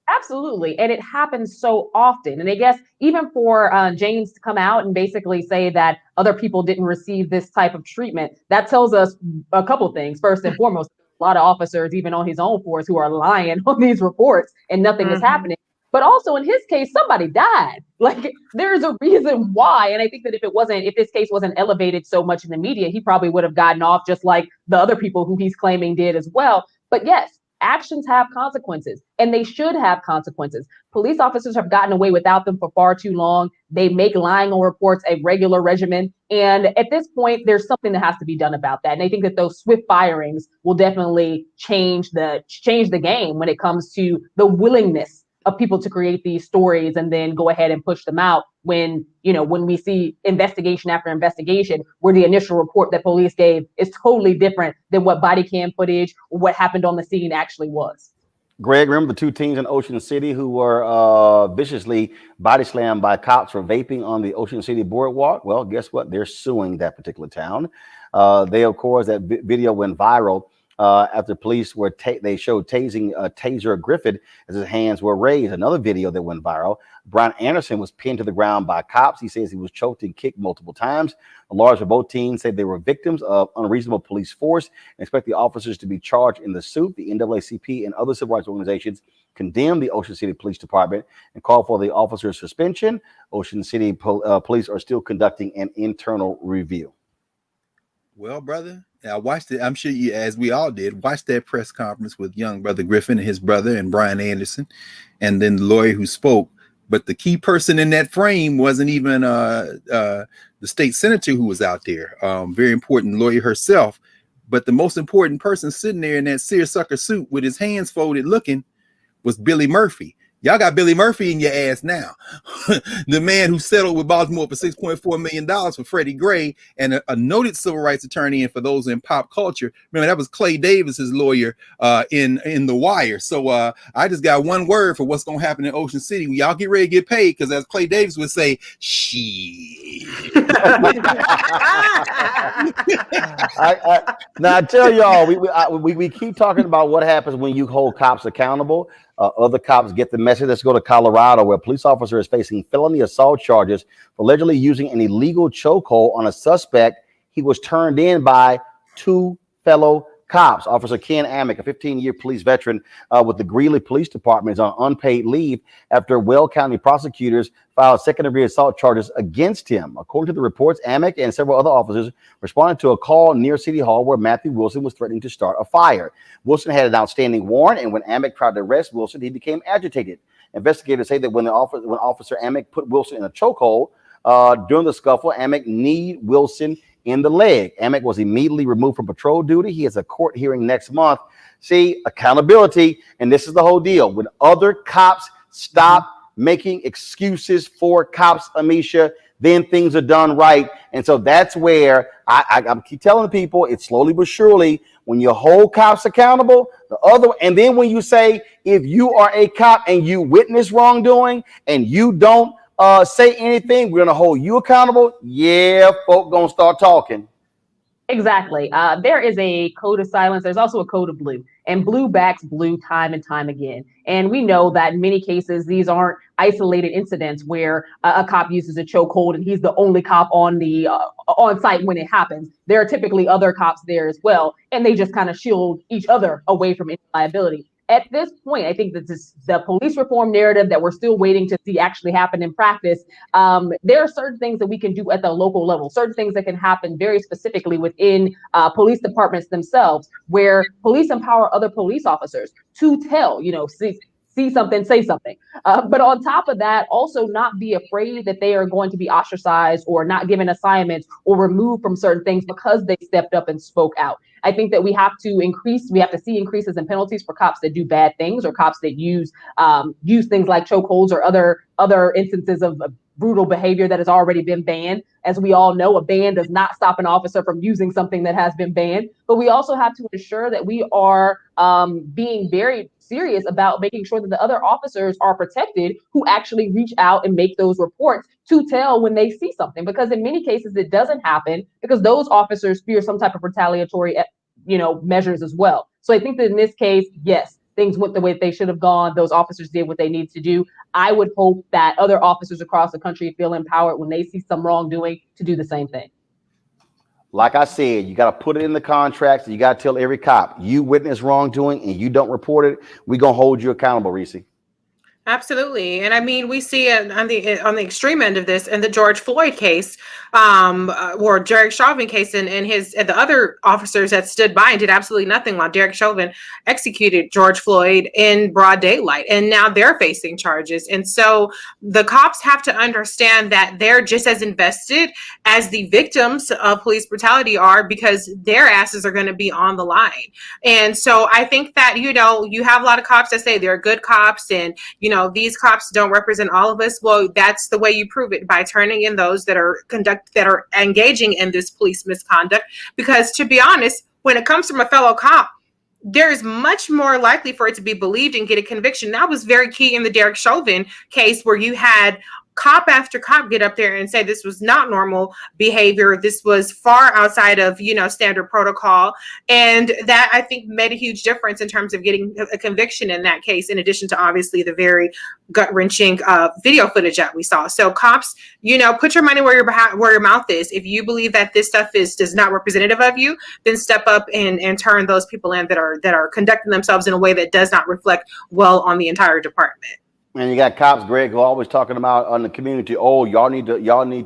Absolutely. And it happens so often. And I guess even for James to come out and basically say that other people didn't receive this type of treatment, that tells us a couple things. First and foremost, a lot of officers, even on his own force, who are lying on these reports and nothing is happening. But also in his case, somebody died. Like, there's a reason why. And I think that if this case wasn't elevated so much in the media, he probably would have gotten off just like the other people who he's claiming did as well. But yes, actions have consequences, and they should have consequences. Police officers have gotten away without them for far too long. They make lying on reports a regular regimen. And at this point, there's something that has to be done about that. And I think that those swift firings will definitely change the game when it comes to the willingness of people to create these stories and then go ahead and push them out when we see investigation after investigation where the initial report that police gave is totally different than what body cam footage or what happened on the scene actually was. Greg, remember the two teens in Ocean City who were viciously body slammed by cops for vaping on the Ocean City boardwalk? Well, guess what? They're suing that particular town. Of course, that video went viral after police they showed tasing Taser Griffith as his hands were raised. Another video that went viral. Brian Anderson was pinned to the ground by cops. He says he was choked and kicked multiple times. The lawyers for both teens said they were victims of unreasonable police force and expect the officers to be charged in the suit. The NAACP and other civil rights organizations condemned the Ocean City Police Department and called for the officers' suspension. Ocean City police are still conducting an internal review. Well, brother, I watched it. I'm sure you, as we all did, watched that press conference with young brother Griffin and his brother and Brian Anderson, and then the lawyer who spoke. But the key person in that frame wasn't even the state senator who was out there. Very important lawyer herself. But the most important person sitting there in that seersucker suit with his hands folded looking was Billy Murphy. Y'all got Billy Murphy in your ass now. The man who settled with Baltimore for $6.4 million for Freddie Gray, and a noted civil rights attorney. And for those in pop culture, remember that was Clay Davis's lawyer in The Wire. So I just got one word for what's going to happen in Ocean City. Y'all get ready to get paid, because as Clay Davis would say, shit. Now I tell y'all, we keep talking about what happens when you hold cops accountable. Other cops get the message. Let's go to Colorado, where a police officer is facing felony assault charges for allegedly using an illegal chokehold on a suspect. He was turned in by two fellow cops. Officer Ken Amick, a 15-year police veteran with the Greeley Police Department, is on unpaid leave after Weld County prosecutors filed second-degree assault charges against him. According to the reports, Amick and several other officers responded to a call near City Hall where Matthew Wilson was threatening to start a fire. Wilson had an outstanding warrant, and when Amick tried to arrest Wilson, he became agitated. Investigators say that when Officer Amick put Wilson in a chokehold during the scuffle, Amick kneed Wilson in the leg. Amick was immediately removed from patrol duty. He has a court hearing next month. See, accountability, and this is the whole deal. When other cops stop making excuses for cops, Amisha, then things are done right. And so that's where I keep telling people, it's slowly but surely, when you hold cops accountable, and then when you say, if you are a cop and you witness wrongdoing and you don't say anything, we're going to hold you accountable. Yeah, folk gonna start talking. Exactly. There is a code of silence. There's also a code of blue, and blue backs blue time and time again. And we know that in many cases, these aren't isolated incidents where a cop uses a chokehold and he's the only cop on the on site when it happens. There are typically other cops there as well, and they just kind of shield each other away from any liability. At this point, I think that the police reform narrative that we're still waiting to see actually happen in practice. There are certain things that we can do at the local level, certain things that can happen very specifically within police departments themselves, where police empower other police officers to tell, see something, say something. But on top of that, also not be afraid that they are going to be ostracized or not given assignments or removed from certain things because they stepped up and spoke out. I think that we have to see increases in penalties for cops that do bad things or cops that use things like chokeholds or other instances of brutal behavior that has already been banned. As we all know, a ban does not stop an officer from using something that has been banned. But we also have to ensure that we are being very serious about making sure that the other officers are protected who actually reach out and make those reports to tell when they see something. Because in many cases, it doesn't happen because those officers fear some type of retaliatory measures as well. So I think that in this case, yes, things went the way they should have gone. Those officers did what they need to do. I would hope that other officers across the country feel empowered when they see some wrongdoing to do the same thing. Like I said, you got to put it in the contracts. And you got to tell every cop, you witness wrongdoing and you don't report it, we're going to hold you accountable, Reese. Absolutely. And I mean, we see it on the extreme end of this in the George Floyd case, or Derek Chauvin case, and the other officers that stood by and did absolutely nothing while Derek Chauvin executed George Floyd in broad daylight. And now they're facing charges. And so the cops have to understand that they're just as invested as the victims of police brutality are, because their asses are going to be on the line. And so I think that, you have a lot of cops that say they're good cops and, these cops don't represent all of us. Well, that's the way you prove it, by turning in those that are engaging in this police misconduct. Because to be honest, when it comes from a fellow cop, there is much more likely for it to be believed and get a conviction. That was very key in the Derek Chauvin case, where you had cop after cop get up there and say this was not normal behavior. This was far outside of, standard protocol. And that, I think, made a huge difference in terms of getting a conviction in that case, in addition to obviously the very gut-wrenching video footage that we saw. So cops, put your money where your mouth is. If you believe that this stuff is not representative of you, then step up and turn those people in that are conducting themselves in a way that does not reflect well on the entire department. And you got cops, Greg, who are always talking about on the community, oh, y'all need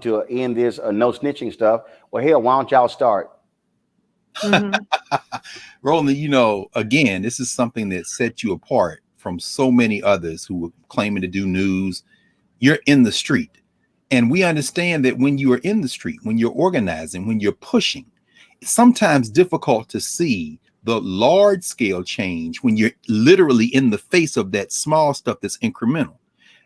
to end this no snitching stuff. Well, hell, why don't y'all start? Mm-hmm. Roland, again, this is something that sets you apart from so many others who are claiming to do news. You're in the street. And we understand that when you are in the street, when you're organizing, when you're pushing, it's sometimes difficult to see the large scale change when you're literally in the face of that small stuff that's incremental.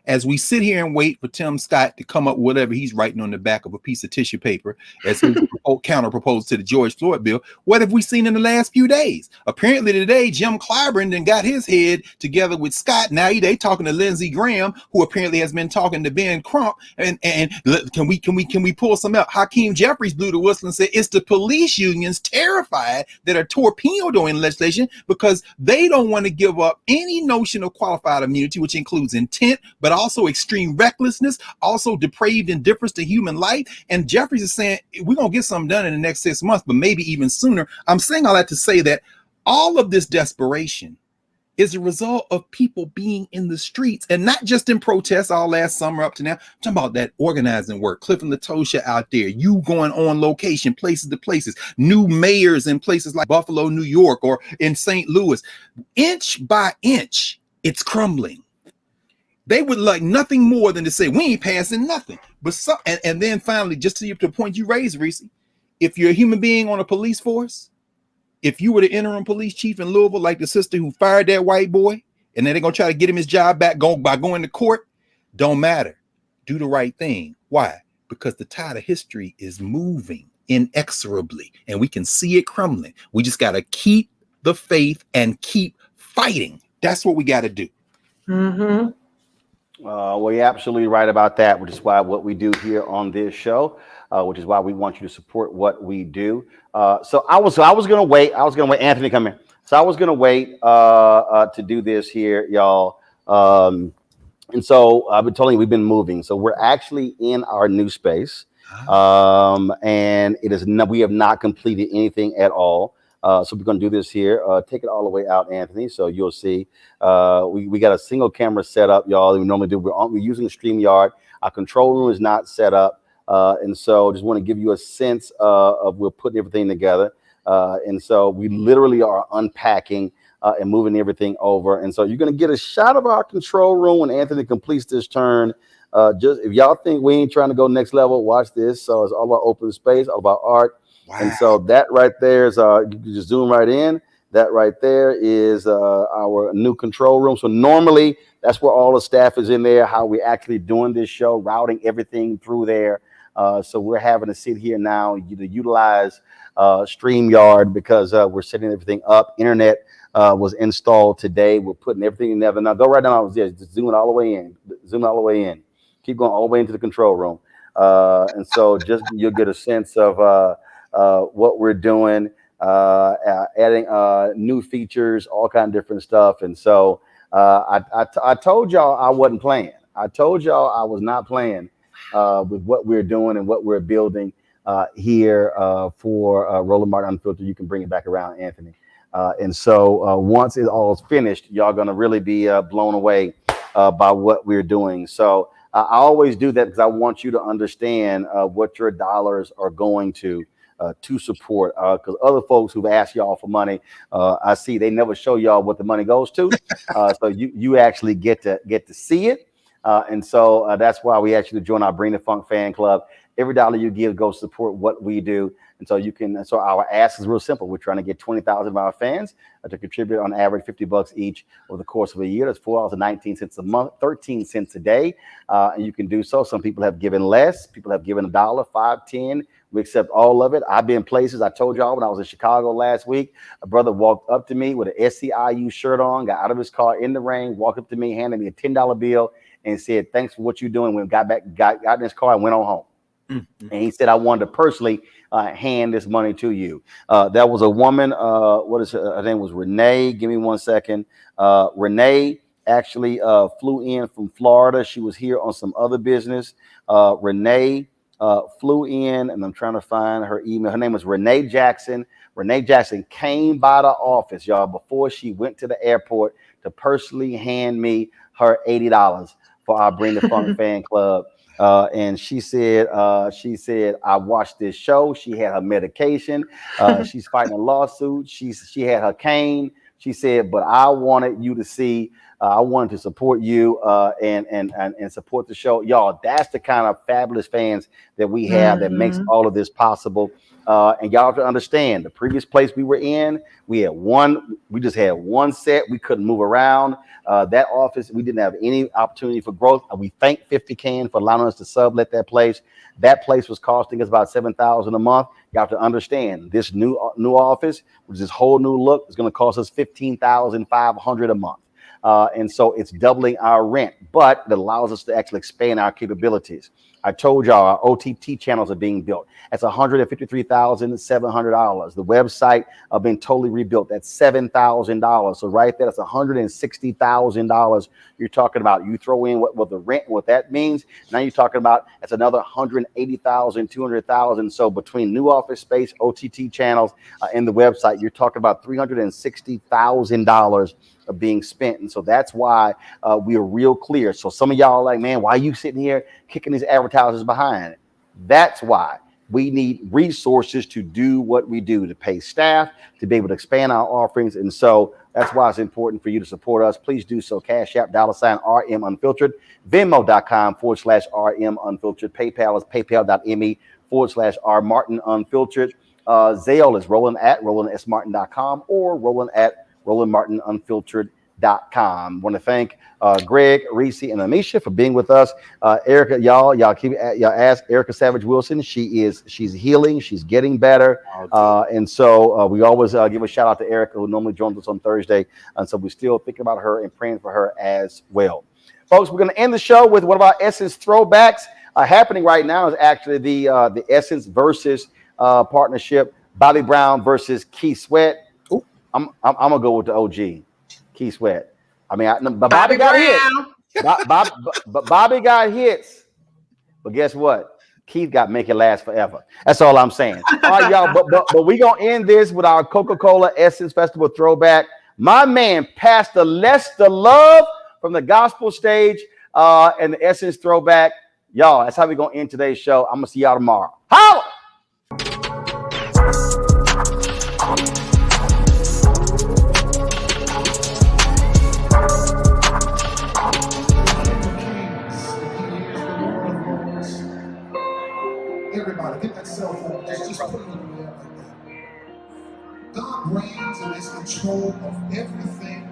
As we sit here and wait for Tim Scott to come up with whatever he's writing on the back of a piece of tissue paper as his counter proposed to the George Floyd bill, what have we seen in the last few days? Apparently today, Jim Clyburn then got his head together with Scott. Now they talking to Lindsey Graham, who apparently has been talking to Ben Crump. And can we pull some out? Hakeem Jeffries blew the whistle and said it's the police unions terrified that are torpedoing legislation because they don't want to give up any notion of qualified immunity, which includes intent, but also extreme recklessness, also depraved indifference to human life. And Jeffries is saying we're going to get something done in the next 6 months, but maybe even sooner. I'm saying all that to say that all of this desperation is a result of people being in the streets, and not just in protests all last summer up to now. I'm talking about that organizing work. Cliff and Latosha out there, you going on location, places to places, new mayors in places like Buffalo, New York, or in St. Louis. Inch by inch, it's crumbling. They would like nothing more than to say, we ain't passing nothing. But and then finally, just to the point you raised, Reese, if you're a human being on a police force, if you were the interim police chief in Louisville, like the sister who fired that white boy, and then they're going to try to get him his job back by going to court, don't matter. Do the right thing. Why? Because the tide of history is moving inexorably, and we can see it crumbling. We just got to keep the faith and keep fighting. That's what we got to do. Mm-hmm. Well, you're absolutely right about that, which is why what we do here on this show, which is why we want you to support what we do. So I was going to wait. Anthony, come here. So I was going to wait to do this here, y'all. And so I've been telling you, we've been moving. So we're actually in our new space. And we have not completed anything at all. So we're going to do this here. Take it all the way out, Anthony. So you'll see we got a single camera set up, y'all. We normally do. We're using the StreamYard. Our control room is not set up. And so just want to give you a sense of we're putting everything together. And so we literally are unpacking and moving everything over. And so you're going to get a shot of our control room when Anthony completes this turn. Just if y'all think we ain't trying to go next level, watch this. So it's all about open space, all about art. Wow. And so that right there is, you can just zoom right in. That right there is our new control room. So normally that's where all the staff is in there, how we actually doing this show, routing everything through there. So we're having to sit here now to utilize StreamYard because we're setting everything up. Internet was installed today. We're putting everything together. Now go right down. Yeah, just zoom it all the way in. Zoom all the way in. Keep going all the way into the control room. And so just you'll get a sense of what we're doing. adding new features, all kind of different stuff. And so I told y'all I wasn't playing. I told y'all I was not playing with what we're doing and what we're building here for Roland Martin Unfiltered. You can bring it back around, Anthony. And so once it all is finished, y'all going to really be blown away by what we're doing. So I always do that because I want you to understand what your dollars are going to support. Because other folks who've asked y'all for money, I see they never show y'all what the money goes to. So you actually get to see it. And so that's why we ask you to join our Bring the Funk fan club. Every dollar you give goes to support what we do. And so you can, so our ask is real simple. We're trying to get 20,000 of our fans to contribute on average $50 each over the course of a year. That's $4.19 a month, 13 cents a day. And you can do so. Some people have given less. People have given $1, $5, 10. We accept all of it. I've been places. I told y'all when I was in Chicago last week, a brother walked up to me with an SCIU shirt on, got out of his car in the rain, walked up to me, handed me a $10 bill and said, "Thanks for what you're doing." When got in his car and went on home. Mm-hmm. And he said, "I wanted to personally hand this money to you." That was a woman. What is her name? Was Renee. Give me 1 second. Renee actually flew in from Florida. She was here on some other business. Renee flew in, and I'm trying to find her email. Her name was Renee Jackson. Renee Jackson came by the office, y'all, before she went to the airport to personally hand me her $80 for our Bring the Funk fan club. And she said, "I watched this show." She had her medication. She's fighting a lawsuit. She had her cane. She said, "But I wanted you to see. I wanted to support you and support the show." Y'all, that's the kind of fabulous fans that we have that makes all of this possible. And y'all have to understand, the previous place we were in, we just had one set. We couldn't move around. That office, we didn't have any opportunity for growth. We thank 50 Can for allowing us to sublet that place. That place was costing us about $7,000 a month. You have to understand, this new office, which is this whole new look, is going to cost us $15,500 a month. And so it's doubling our rent, but it allows us to actually expand our capabilities. I told y'all our OTT channels are being built. That's $153,700. The website being totally rebuilt. That's $7,000. So right there, that's $160,000 you're talking about. You throw in what the rent, what that means. Now you're talking about that's another $180,000, $200,000. So between new office space, OTT channels, and the website, you're talking about $360,000 of being spent. And so that's why we are real clear. So some of y'all are like, "Man, why are you sitting here kicking these advertisers behind?" That's why we need resources to do what we do, to pay staff, to be able to expand our offerings. And so that's why it's important for you to support us. Please do so. Cash App, $RM Unfiltered, Venmo.com/RM Unfiltered. PayPal is paypal.me/R Martin Unfiltered. Zelle is Roland@RolandSMartin.com or Roland@RolandMartinUnfiltered.com. Want to thank Greg, Reese, and Amisha for being with us. Erica, y'all ask Erica Savage Wilson. She's healing. She's getting better. And so we always give a shout out to Erica, who normally joins us on Thursday. And so we're still thinking about her and praying for her as well. Folks, we're going to end the show with one of our Essence throwbacks. Happening right now is actually the Essence versus partnership, Bobby Brown versus Keith Sweat. I'm gonna go with the OG, Keith Sweat. I mean, but Bobby got hits. Bobby got hits. But guess what? Keith got Make It Last Forever. That's all I'm saying. All right, y'all. But we gonna end this with our Coca-Cola Essence Festival throwback. My man, Pastor Lester Love from the gospel stage and the Essence throwback. Y'all, that's how we gonna end today's show. I'm gonna see y'all tomorrow. Holla! Everybody, get that cell phone. Just put it in the air like that. God reigns and is control of everything,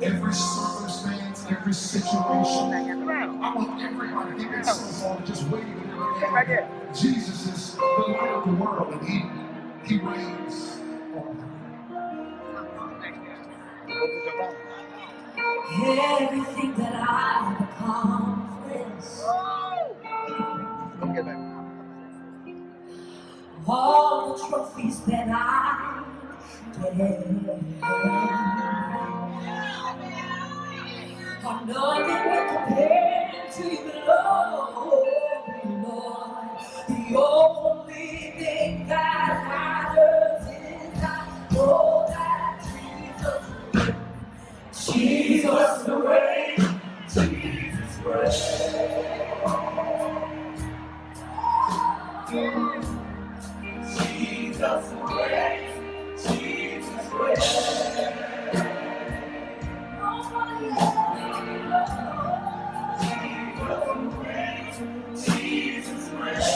every circumstance, every situation. I want everybody to get that cell phone and just wave it in the air. Jesus is the light of the world, and He reigns on everything that I have accomplished. All the trophies that I get are nothing when compared to your glory, Lord. The only thing that matters is I know that Jesus the way, Jesus reigns. Jesus reigns, Jesus reigns. Nobody else. Jesus reigns.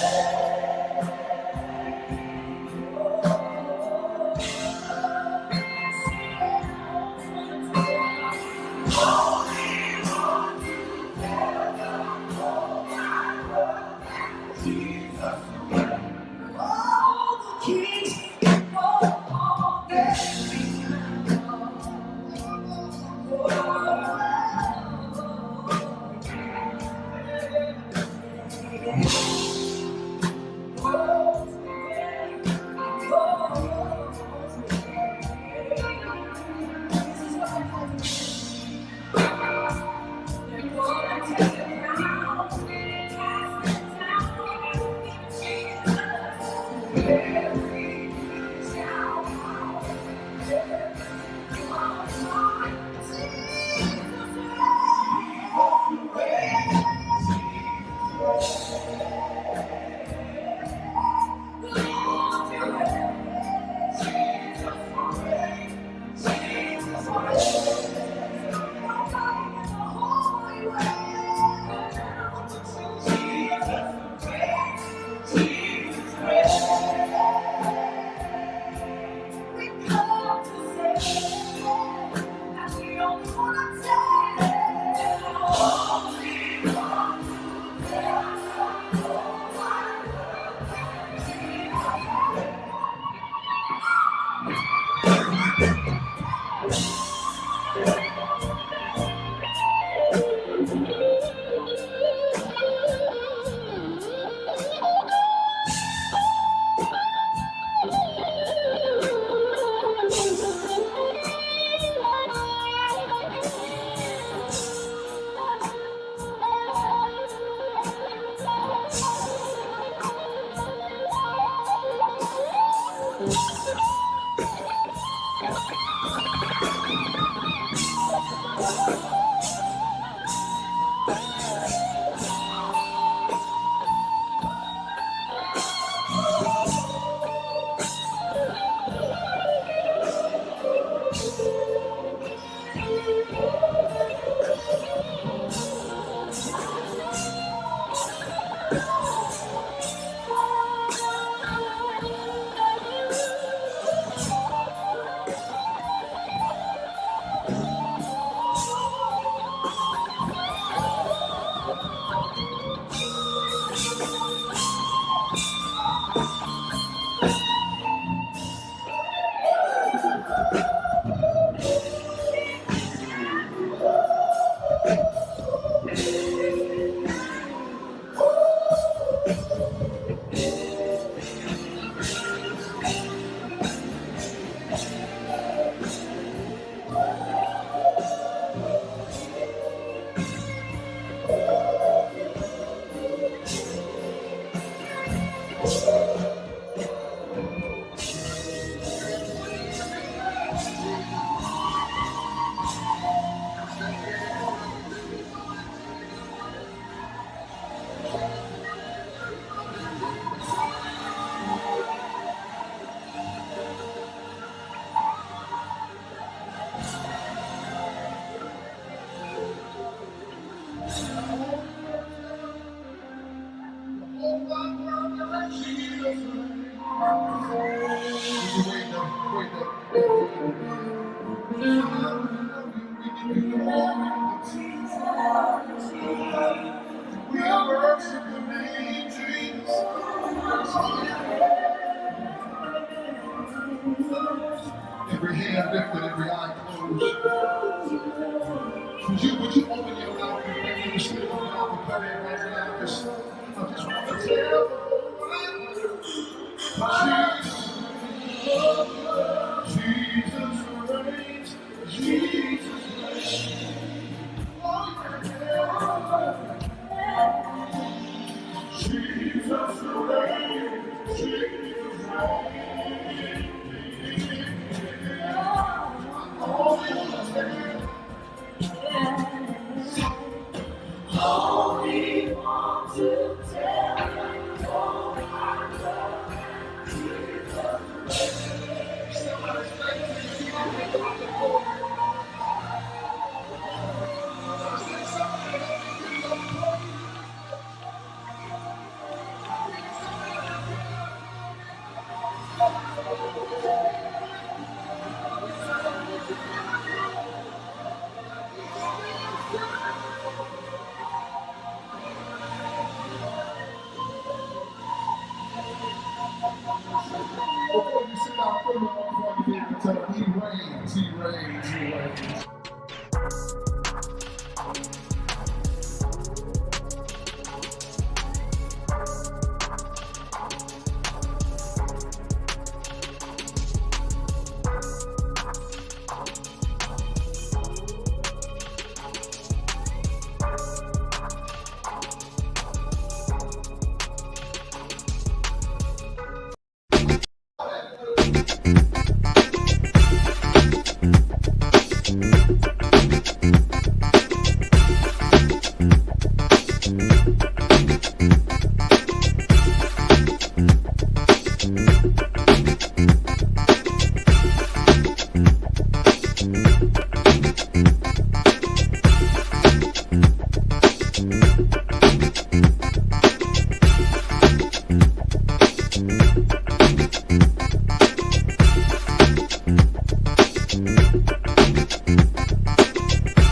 Every hand lifted, every eye closed. Would you open your mouth and maybe you still don't know the party right now? I just want to tell Jesus. Only want to tell you all I love Before you sit down, put him on front of me and tell him he reigns, he reigns, he reigns.